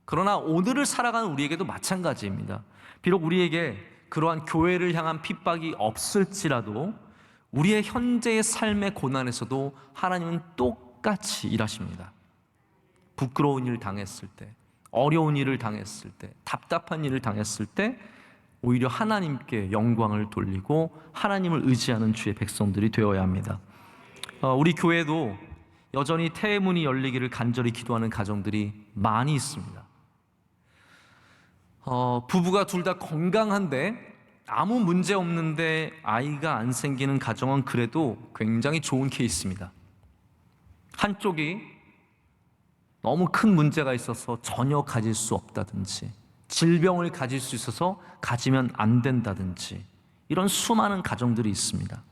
그러나 오늘을 살아가는 우리에게도 마찬가지입니다. 비록 우리에게 그러한 교회를 향한 핍박이 없을지라도 우리의 현재의 삶의 고난에서도 하나님은 똑같이 일하십니다. 부끄러운 일을 당했을 때, 어려운 일을 당했을 때, 답답한 일을 당했을 때 오히려 하나님께 영광을 돌리고 하나님을 의지하는 주의 백성들이 되어야 합니다. 우리 교회도 여전히 태문이 열리기를 간절히 기도하는 가정들이 많이 있습니다. 부부가 둘 다 건강한데 아무 문제 없는데 아이가 안 생기는 가정은 그래도 굉장히 좋은 케이스입니다. 한쪽이 너무 큰 문제가 있어서 전혀 가질 수 없다든지, 질병을 가질 수 있어서 가지면 안 된다든지, 이런 수많은 가정들이 있습니다.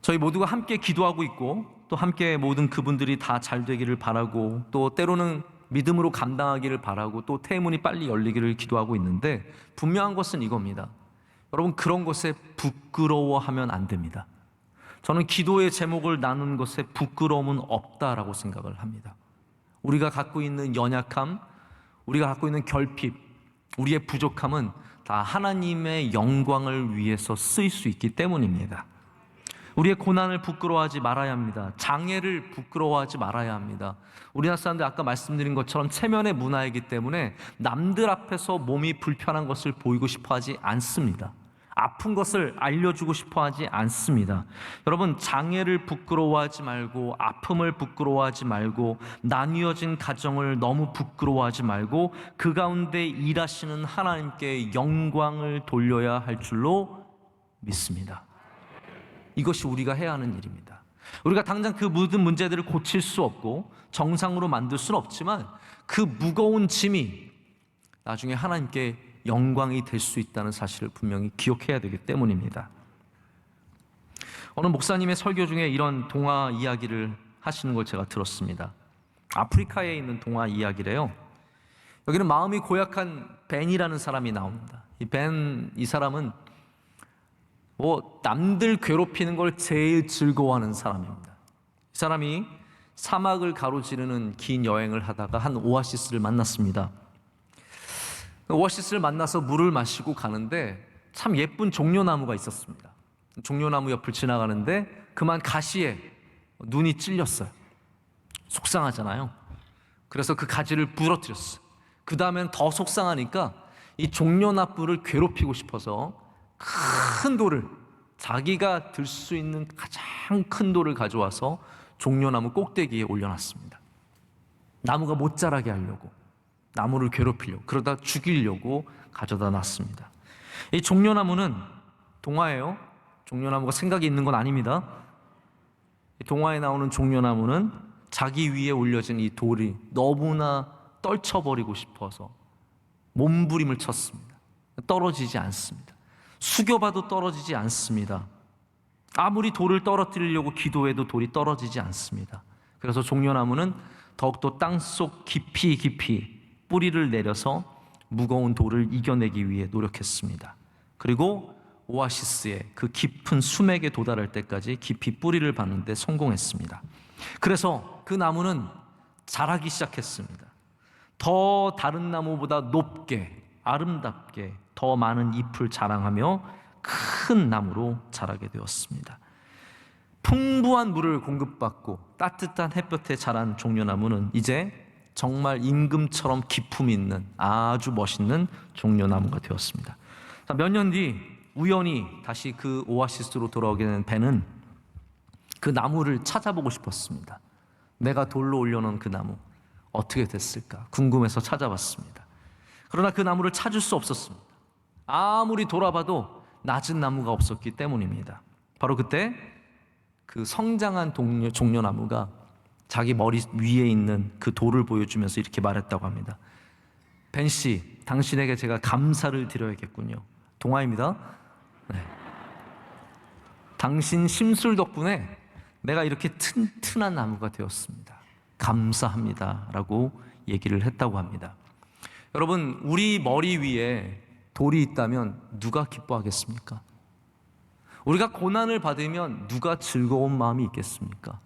저희 모두가 함께 기도하고 있고 또 함께 모든 그분들이 다 잘 되기를 바라고, 또 때로는 믿음으로 감당하기를 바라고, 또 태문이 빨리 열리기를 기도하고 있는데, 분명한 것은 이겁니다. 여러분, 그런 것에 부끄러워하면 안 됩니다. 저는 기도의 제목을 나눈 것에 부끄러움은 없다라고 생각을 합니다. 우리가 갖고 있는 연약함, 우리가 갖고 있는 결핍, 우리의 부족함은 다 하나님의 영광을 위해서 쓰일 수 있기 때문입니다. 우리의 고난을 부끄러워하지 말아야 합니다. 장애를 부끄러워하지 말아야 합니다. 우리나라 사람들 아까 말씀드린 것처럼 체면의 문화이기 때문에 남들 앞에서 몸이 불편한 것을 보이고 싶어 하지 않습니다. 아픈 것을 알려주고 싶어 하지 않습니다. 여러분, 장애를 부끄러워하지 말고, 아픔을 부끄러워하지 말고, 나뉘어진 가정을 너무 부끄러워하지 말고, 그 가운데 일하시는 하나님께 영광을 돌려야 할 줄로 믿습니다. 이것이 우리가 해야 하는 일입니다. 우리가 당장 그 모든 문제들을 고칠 수 없고 정상으로 만들 수는 없지만, 그 무거운 짐이 나중에 하나님께 영광이 될 수 있다는 사실을 분명히 기억해야 되기 때문입니다. 어느 목사님의 설교 중에 이런 동화 이야기를 하시는 걸 제가 들었습니다. 아프리카에 있는 동화 이야기래요. 여기는 마음이 고약한 벤이라는 사람이 나옵니다. 이 사람은 남들 괴롭히는 걸 제일 즐거워하는 사람입니다. 이 사람이 사막을 가로지르는 긴 여행을 하다가 한 오아시스를 만났습니다. 오아시스를 만나서 물을 마시고 가는데 참 예쁜 종려나무가 있었습니다. 종려나무 옆을 지나가는데 그만 가시에 눈이 찔렸어요. 속상하잖아요. 그래서 그 가지를 부러뜨렸어요. 그 다음엔 더 속상하니까 이 종려나무를 괴롭히고 싶어서 큰 돌을, 자기가 들 수 있는 가장 큰 돌을 가져와서 종려나무 꼭대기에 올려놨습니다. 나무가 못 자라게 하려고, 나무를 괴롭히려고, 그러다 죽이려고 가져다 놨습니다. 이 종려나무는 동화예요. 종려나무가 생각이 있는 건 아닙니다. 이 동화에 나오는 종려나무는 자기 위에 올려진 이 돌이 너무나 떨쳐버리고 싶어서 몸부림을 쳤습니다. 떨어지지 않습니다. 숙여봐도 떨어지지 않습니다. 아무리 돌을 떨어뜨리려고 기도해도 돌이 떨어지지 않습니다. 그래서 종려나무는 더욱더 땅속 깊이 뿌리를 내려서 무거운 돌을 이겨내기 위해 노력했습니다. 그리고 오아시스의 그 깊은 수맥에 도달할 때까지 깊이 뿌리를 받는 데 성공했습니다. 그래서 그 나무는 자라기 시작했습니다. 더 다른 나무보다 높게, 아름답게 더 많은 잎을 자랑하며 큰 나무로 자라게 되었습니다. 풍부한 물을 공급받고 따뜻한 햇볕에 자란 종려나무는 이제 정말 임금처럼 기품 있는 아주 멋있는 종려나무가 되었습니다. 몇 년 뒤 우연히 다시 그 오아시스로 돌아오게 된 벤은 그 나무를 찾아보고 싶었습니다. 내가 돌로 올려놓은 그 나무 어떻게 됐을까 궁금해서 찾아봤습니다. 그러나 그 나무를 찾을 수 없었습니다. 아무리 돌아봐도 낮은 나무가 없었기 때문입니다. 바로 그때 그 성장한 종려나무가 자기 머리 위에 있는 그 돌을 보여주면서 이렇게 말했다고 합니다. 벤 씨, 당신에게 제가 감사를 드려야겠군요. 동화입니다. 네. 당신 심술 덕분에 내가 이렇게 튼튼한 나무가 되었습니다. 감사합니다. 라고 얘기를 했다고 합니다. 여러분, 우리 머리 위에 돌이 있다면 누가 기뻐하겠습니까? 우리가 고난을 받으면 누가 즐거운 마음이 있겠습니까?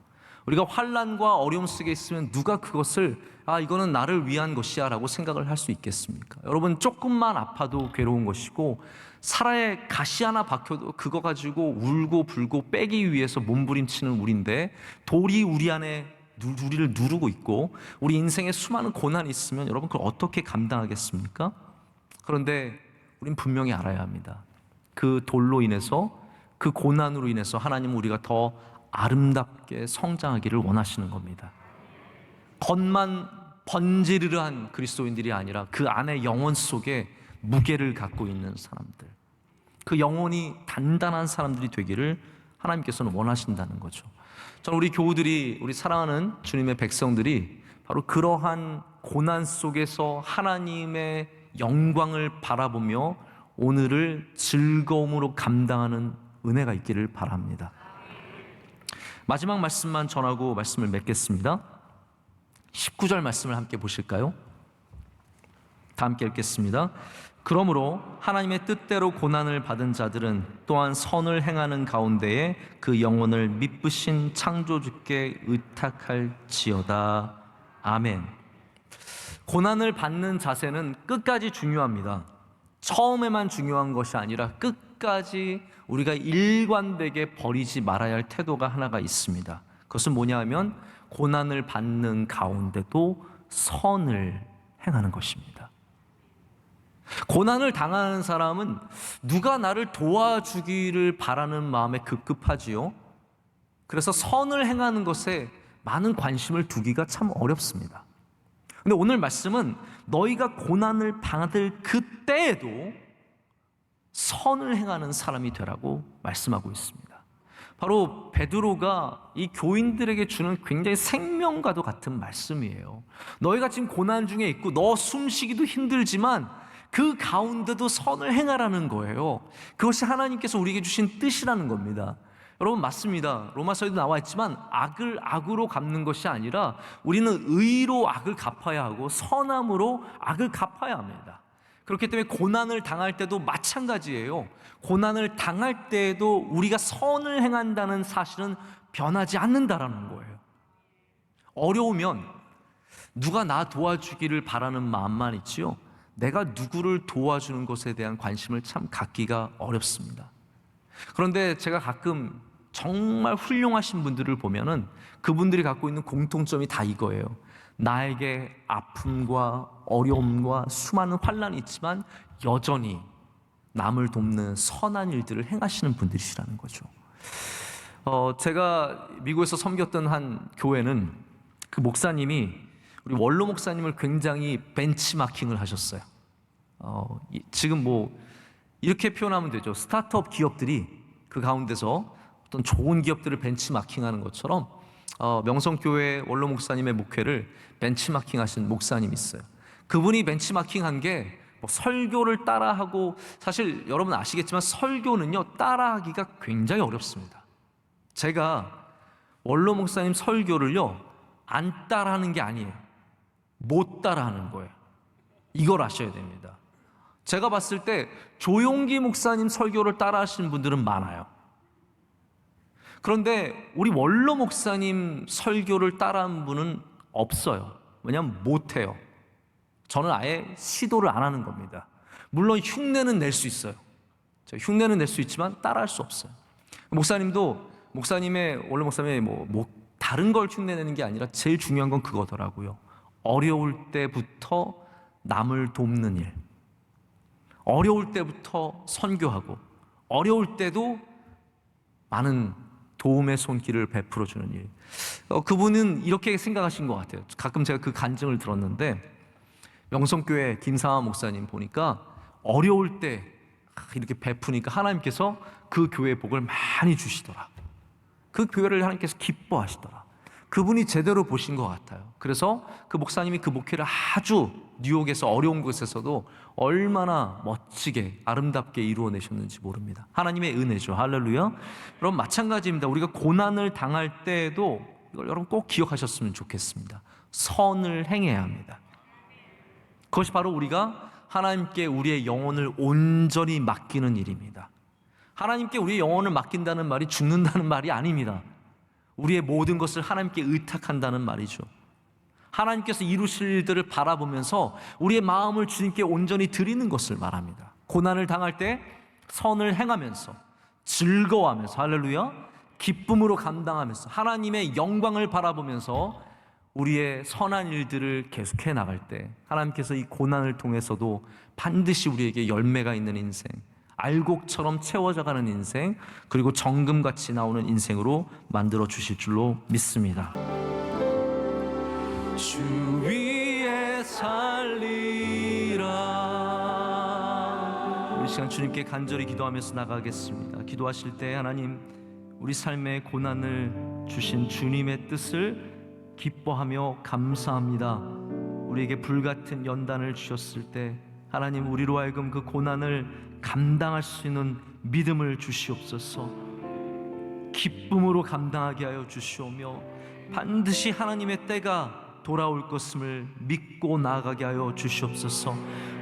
우리가 환난과 어려움 속에 있으면 누가 그것을 이거는 나를 위한 것이야 라고 생각을 할 수 있겠습니까? 여러분, 조금만 아파도 괴로운 것이고 살아에 가시 하나 박혀도 그거 가지고 울고 불고 빼기 위해서 몸부림치는 우리인데, 돌이 우리 안에 우리를 누르고 있고 우리 인생에 수많은 고난이 있으면 여러분 그걸 어떻게 감당하겠습니까? 그런데 우린 분명히 알아야 합니다. 그 돌로 인해서, 그 고난으로 인해서 하나님은 우리가 더 아름답게 성장하기를 원하시는 겁니다. 겉만 번지르르한 그리스도인들이 아니라 그 안에 영혼 속에 무게를 갖고 있는 사람들, 그 영혼이 단단한 사람들이 되기를 하나님께서는 원하신다는 거죠. 저는 우리 교우들이, 우리 사랑하는 주님의 백성들이 바로 그러한 고난 속에서 하나님의 영광을 바라보며 오늘을 즐거움으로 감당하는 은혜가 있기를 바랍니다. 마지막 말씀만 전하고 말씀을 맺겠습니다. 19절 말씀을 함께 보실까요? 다 함께 읽겠습니다. 그러므로 하나님의 뜻대로 고난을 받은 자들은 또한 선을 행하는 가운데에 그 영혼을 미쁘신 창조주께 의탁할지어다. 아멘. 고난을 받는 자세는 끝까지 중요합니다. 처음에만 중요한 것이 아니라 끝까지 우리가 일관되게 버리지 말아야 할 태도가 하나가 있습니다. 그것은 뭐냐 하면 고난을 받는 가운데도 선을 행하는 것입니다. 고난을 당하는 사람은 누가 나를 도와주기를 바라는 마음에 급급하지요. 그래서 선을 행하는 것에 많은 관심을 두기가 참 어렵습니다. 근데 오늘 말씀은 너희가 고난을 받을 그때에도 선을 행하는 사람이 되라고 말씀하고 있습니다. 바로 베드로가 이 교인들에게 주는 굉장히 생명과도 같은 말씀이에요. 너희가 지금 고난 중에 있고 너 숨쉬기도 힘들지만 그 가운데도 선을 행하라는 거예요. 그것이 하나님께서 우리에게 주신 뜻이라는 겁니다. 여러분, 맞습니다. 로마서에도 나와 있지만 악을 악으로 갚는 것이 아니라 우리는 의로 악을 갚아야 하고 선함으로 악을 갚아야 합니다. 그렇기 때문에 고난을 당할 때도 마찬가지예요. 고난을 당할 때에도 우리가 선을 행한다는 사실은 변하지 않는다라는 거예요. 어려우면 누가 나 도와주기를 바라는 마음만 있지요, 내가 누구를 도와주는 것에 대한 관심을 참 갖기가 어렵습니다. 그런데 제가 가끔 정말 훌륭하신 분들을 보면은 그분들이 갖고 있는 공통점이 다 이거예요. 나에게 아픔과 어려움과 수많은 환난이 있지만 여전히 남을 돕는 선한 일들을 행하시는 분들이시라는 거죠. 제가 미국에서 섬겼던 한 교회는 그 목사님이 우리 원로 목사님을 굉장히 벤치마킹을 하셨어요. 지금 뭐 이렇게 표현하면 되죠. 스타트업 기업들이 그 가운데서 어떤 좋은 기업들을 벤치마킹하는 것처럼 명성교회 원로 목사님의 목회를 벤치마킹하신 목사님이 있어요. 그분이 벤치마킹한 게 뭐 설교를 따라하고, 사실 여러분 아시겠지만 설교는요 따라하기가 굉장히 어렵습니다. 제가 원로 목사님 설교를요 안 따라하는 게 아니에요. 못 따라하는 거예요. 이걸 아셔야 됩니다. 제가 봤을 때 조용기 목사님 설교를 따라하시는 분들은 많아요. 그런데 우리 원로 목사님 설교를 따라한 분은 없어요. 왜냐하면 못해요. 저는 아예 시도를 안 하는 겁니다. 물론 흉내는 낼 수 있어요. 흉내는 낼 수 있지만 따라할 수 없어요. 목사님도 원로 목사님의 뭐 다른 걸 흉내내는 게 아니라 제일 중요한 건 그거더라고요. 어려울 때부터 남을 돕는 일, 어려울 때부터 선교하고, 어려울 때도 많은 도움의 손길을 베풀어주는 일. 그분은 이렇게 생각하신 것 같아요. 가끔 제가 그 간증을 들었는데, 명성교회 김상하 목사님 보니까 어려울 때 이렇게 베푸니까 하나님께서 그 교회의 복을 많이 주시더라. 그 교회를 하나님께서 기뻐하시더라. 그분이 제대로 보신 것 같아요. 그래서 그 목사님이 그 목회를 아주 뉴욕에서 어려운 곳에서도 얼마나 멋지게 아름답게 이루어내셨는지 모릅니다. 하나님의 은혜죠. 할렐루야. 여러분, 마찬가지입니다. 우리가 고난을 당할 때에도 이걸 여러분 꼭 기억하셨으면 좋겠습니다. 선을 행해야 합니다. 그것이 바로 우리가 하나님께 우리의 영혼을 온전히 맡기는 일입니다. 하나님께 우리의 영혼을 맡긴다는 말이 죽는다는 말이 아닙니다. 우리의 모든 것을 하나님께 의탁한다는 말이죠. 하나님께서 이루실 일들을 바라보면서 우리의 마음을 주님께 온전히 드리는 것을 말합니다. 고난을 당할 때 선을 행하면서, 즐거워하면서, 할렐루야, 기쁨으로 감당하면서 하나님의 영광을 바라보면서 우리의 선한 일들을 계속해 나갈 때 하나님께서 이 고난을 통해서도 반드시 우리에게 열매가 있는 인생, 알곡처럼 채워져가는 인생, 그리고 정금같이 나오는 인생으로 만들어 주실 줄로 믿습니다. 주 위에 살리라. 우리 시간 주님께 간절히 기도하면서 나가겠습니다. 기도하실 때 하나님, 우리 삶의 고난을 주신 주님의 뜻을 기뻐하며 감사합니다. 우리에게 불같은 연단을 주셨을 때 하나님, 우리로 하여금 그 고난을 감당할 수 있는 믿음을 주시옵소서. 기쁨으로 감당하게 하여 주시오며 반드시 하나님의 때가 돌아올 것임을 믿고 나아가게 하여 주시옵소서.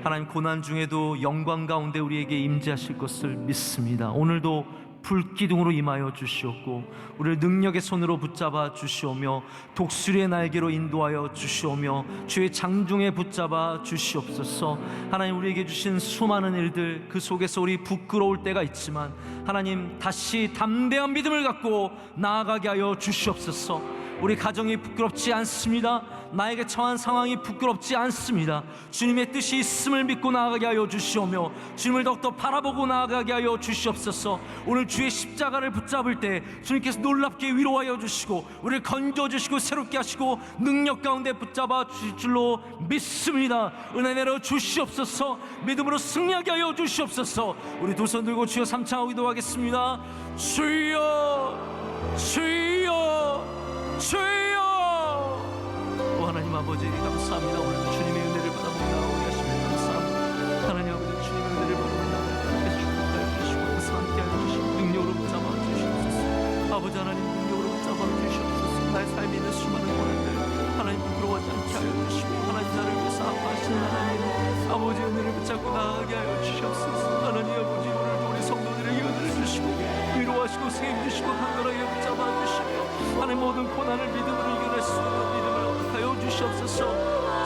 하나님, 고난 중에도 영광 가운데 우리에게 임재하실 것을 믿습니다. 오늘도 불기둥으로 임하여 주시옵고 우리를 능력의 손으로 붙잡아 주시오며 독수리의 날개로 인도하여 주시오며 주의 장중에 붙잡아 주시옵소서. 하나님, 우리에게 주신 수많은 일들 그 속에서 우리 부끄러울 때가 있지만 하나님, 다시 담대한 믿음을 갖고 나아가게 하여 주시옵소서. 우리 가정이 부끄럽지 않습니다. 나에게 처한 상황이 부끄럽지 않습니다. 주님의 뜻이 있음을 믿고 나아가게 하여 주시오며 주님을 더욱더 바라보고 나아가게 하여 주시옵소서. 오늘 주의 십자가를 붙잡을 때 주님께서 놀랍게 위로하여 주시고 우리를 건져주시고 새롭게 하시고 능력 가운데 붙잡아 주실 줄로 믿습니다. 은혜 내려 주시옵소서. 믿음으로 승리하게 하여 주시옵소서. 우리 두 손 들고 주여 삼창하고 기도하겠습니다. 주여, 주여, 주여. 오 하나님 아버지, 감사합니다. 오늘도 주님의 은혜를 받아보고 나오게 하시며 감사합니다. 하나님 아버지, 주님의 은혜를 받아보고 나오게 축복하여 주시고 항상 함께하여 주시고 능력으로 붙잡아 주시옵소서. 아버지 하나님, 능력으로 붙잡아 주시옵소서. 나의 삶에 있는 수많은 고난들 하나님 부끄러워하지 않게 하여 주시고 하나님, 나를 위해서 아파하시는 하나님 아버지 은혜를 붙잡고 나아가게 하여 주시옵소서. 하나님 아버지, 오늘도 우리 성도들에게 은혜를 주시고 위로하시고 세임 주시고 간절하게 붙잡아 주시며 하나님, 모든 고난을 믿음으로 이겨낼 수 있는 믿음을 얻하여 주시옵소서.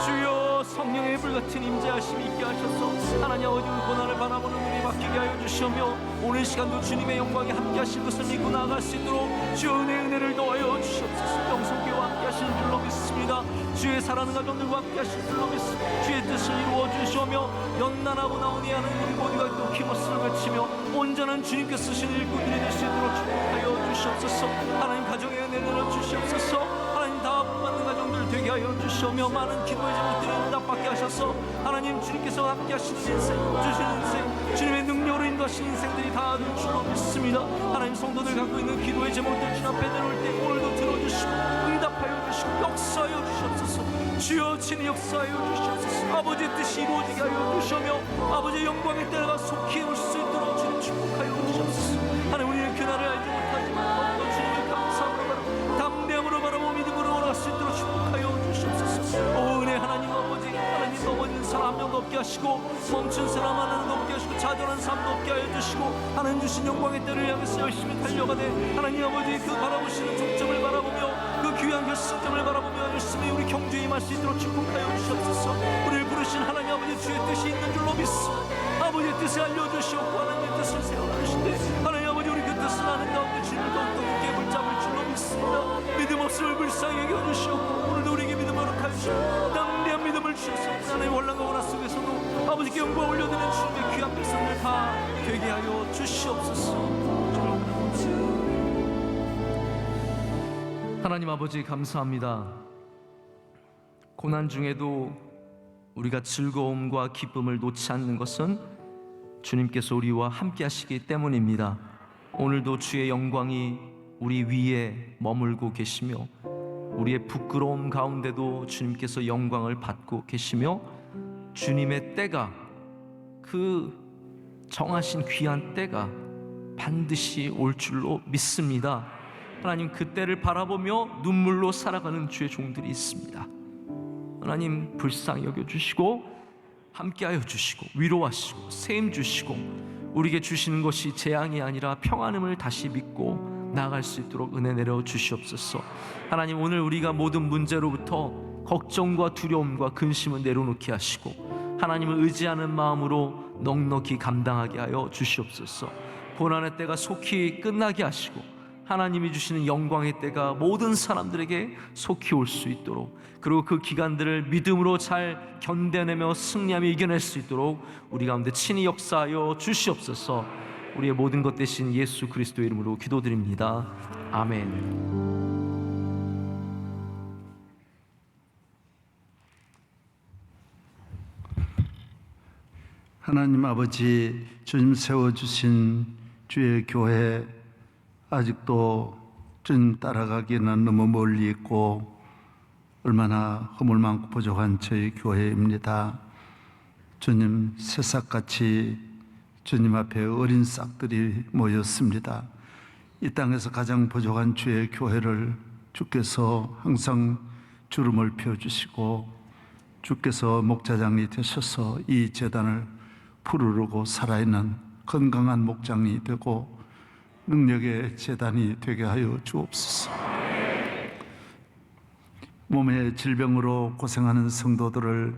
주여, 성령의 불같은 임재하심이 있게 하셔서 하나님 아버지, 고난을 바라보는 눈이 바뀌게 하여 주시며 오늘 시간도 주님의 영광이 함께 하실 것을 믿고 나아갈 수 있도록 주의 은혜를 더하여 주시옵소서. 영성교와 함께 하시는 줄로 믿습니다. 주의 사랑하는 가정들과 함께 하실 줄로 믿습니다. 주의 뜻을 이루어 주시오며 연단하고 나오니 하는 우리 모두가 또 기모스를 외치며 온전한 주님께서 쓰신 일꾼들이 될 수 있도록 축복하여 주시옵소서. 하나님, 가정의 은혜를 주시옵소서. 하나님, 다음받는 가정들 되게 하여 주시오며 많은 기도의 제목들을 응답받게 하셔서 하나님, 주님께서 함께 하시는 인생, 주시는 인생, 주님의 능력으로 인도하시는 인생들이 다 될 줄로 믿습니다. 하나님, 성도들 갖고 있는 기도의 제목들 주 앞에 내놓을 때 오늘도 들어주시고 응답하여 주시고 역사하여 주시옵소서. 주여, 친히 역사하여 주시옵소서. 아버지의 뜻이 이루어지게 하여 주시오며 아버지의 영광의 때가 속히 올 수 있도록 주님 축복하여 주시옵소서. 하나님, 우리는 그날을 알지 못하지만 또 주님을 감사함으로 바라보고 담대함으로 바라보고 믿음으로 올라갈 수 있도록 축복하여 주시옵소서. 오 은혜 하나님 아버지, 하나님 넘어진 사람 한 명도 없게 하시고 멈춘 사람 하나도 없게 하시고 좌절한 사람도 없게 하여 주시고 하나님 주신 영광의 때를 향해서 열심히 달려가되 하나님 아버지, 그 바라보시는 종점을 바라보며 그 귀한 결승점을 바라보며 열심히 우리 경주에 임할 수 있도록 축복하여 주시옵소서. 우리를 부르신 하나님 아버지, 주의 뜻이 있는 줄로 믿습니다. 아버지의 뜻을 알려주시옵고 하나님의 뜻을 세워주신데 하나님 아버지, 우리 그 뜻을 아는 가운데 주님을 더욱더 깊게 붙잡을 줄로 믿습니다. 믿음 없음을 불쌍히 여겨주시옵고 오늘도 우리에게 믿음을 허락하여 주시고 담대한 믿음을 주셔서 하나님 혼란과 고난 속에서도 아버지께 영광 올려드리는 주님의 귀한 백성들 다 되게 하여 주시옵소서. 하나님 아버지, 감사합니다. 고난 중에도 우리가 즐거움과 기쁨을 놓지 않는 것은 주님께서 우리와 함께 하시기 때문입니다. 오늘도 주의 영광이 우리 위에 머물고 계시며 우리의 부끄러움 가운데도 주님께서 영광을 받고 계시며 주님의 때가, 그 정하신 귀한 때가 반드시 올 줄로 믿습니다. 하나님, 그 때를 바라보며 눈물로 살아가는 주의 종들이 있습니다. 하나님, 불쌍히 여겨주시고 함께하여 주시고 위로하시고 세임 주시고 우리에게 주시는 것이 재앙이 아니라 평안임을 다시 믿고 나아갈 수 있도록 은혜 내려 주시옵소서. 하나님, 오늘 우리가 모든 문제로부터 걱정과 두려움과 근심을 내려놓게 하시고 하나님을 의지하는 마음으로 넉넉히 감당하게 하여 주시옵소서. 고난의 때가 속히 끝나게 하시고 하나님이 주시는 영광의 때가 모든 사람들에게 속히 올 수 있도록, 그리고 그 기간들을 믿음으로 잘 견뎌내며 승리하며 이겨낼 수 있도록 우리 가운데 친히 역사하여 주시옵소서. 우리의 모든 것 대신 예수 그리스도의 이름으로 기도드립니다. 아멘. 하나님 아버지, 주님 세워주신 주의 교회, 아직도 주님 따라가기는 너무 멀리 있고 얼마나 허물 많고 부족한 저희 교회입니다. 주님, 새싹같이 주님 앞에 어린 싹들이 모였습니다. 이 땅에서 가장 부족한 주의 교회를 주께서 항상 주름을 펴주시고 주께서 목자장이 되셔서 이 재단을 푸르르고 살아있는 건강한 목장이 되고 능력의 재단이 되게 하여 주옵소서. 몸의 질병으로 고생하는 성도들을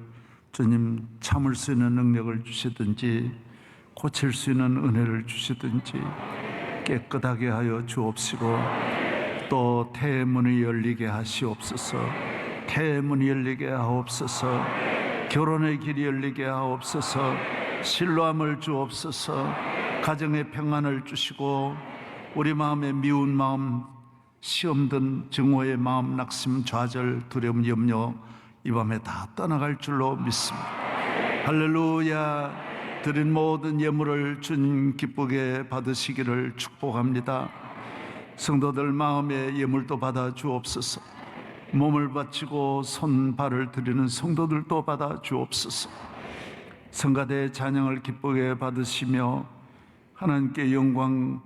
주님 참을 수 있는 능력을 주시든지 고칠 수 있는 은혜를 주시든지 깨끗하게 하여 주옵시고, 또 태의 문이 열리게 하시옵소서. 태의 문이 열리게 하옵소서. 결혼의 길이 열리게 하옵소서. 신뢰함을 주옵소서. 가정의 평안을 주시고 우리 마음의 미운 마음, 시험든 증오의 마음, 낙심, 좌절, 두려움, 염려 이 밤에 다 떠나갈 줄로 믿습니다. 할렐루야. 드린 모든 예물을 주님 기쁘게 받으시기를 축복합니다. 성도들 마음의 예물도 받아 주옵소서. 몸을 바치고 손 발을 드리는 성도들도 받아 주옵소서. 성가대 찬양을 기쁘게 받으시며 하나님께 영광,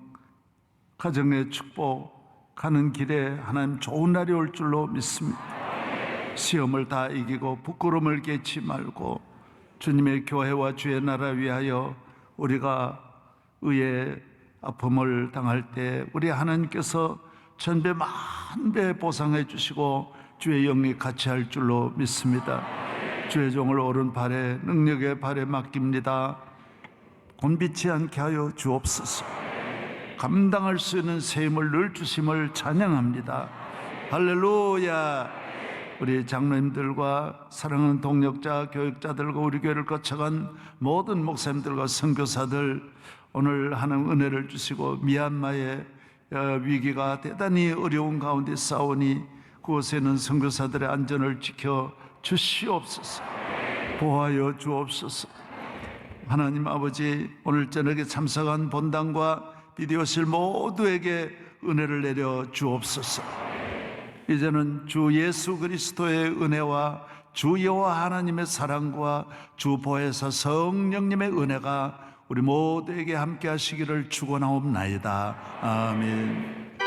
가정의 축복, 가는 길에 하나님 좋은 날이 올 줄로 믿습니다. 시험을 다 이기고 부끄러움을 깨치 말고 주님의 교회와 주의 나라 위하여 우리가 의의 아픔을 당할 때 우리 하나님께서 천배 만배 보상해 주시고 주의 영이 같이 할 줄로 믿습니다. 주의 종을 오른팔에 능력의 발에 맡깁니다. 곤비치 않게 하여 주옵소서. 감당할 수 있는 새 힘을 늘 주심을 찬양합니다. 할렐루야. 우리 장로님들과 사랑하는 동역자, 교육자들과 우리 교회를 거쳐간 모든 목사님들과 선교사들, 오늘 하는 은혜를 주시고 미얀마의 위기가 대단히 어려운 가운데 싸우니 그곳에 있는 선교사들의 안전을 지켜 주시옵소서. 보호하여 주옵소서. 하나님 아버지, 오늘 저녁에 참석한 본당과 비디오실 모두에게 은혜를 내려 주옵소서. 이제는 주 예수 그리스도의 은혜와 주 여호와 하나님의 사랑과 주 보혜사 성령님의 은혜가 우리 모두에게 함께 하시기를 축원하옵나이다. 아멘.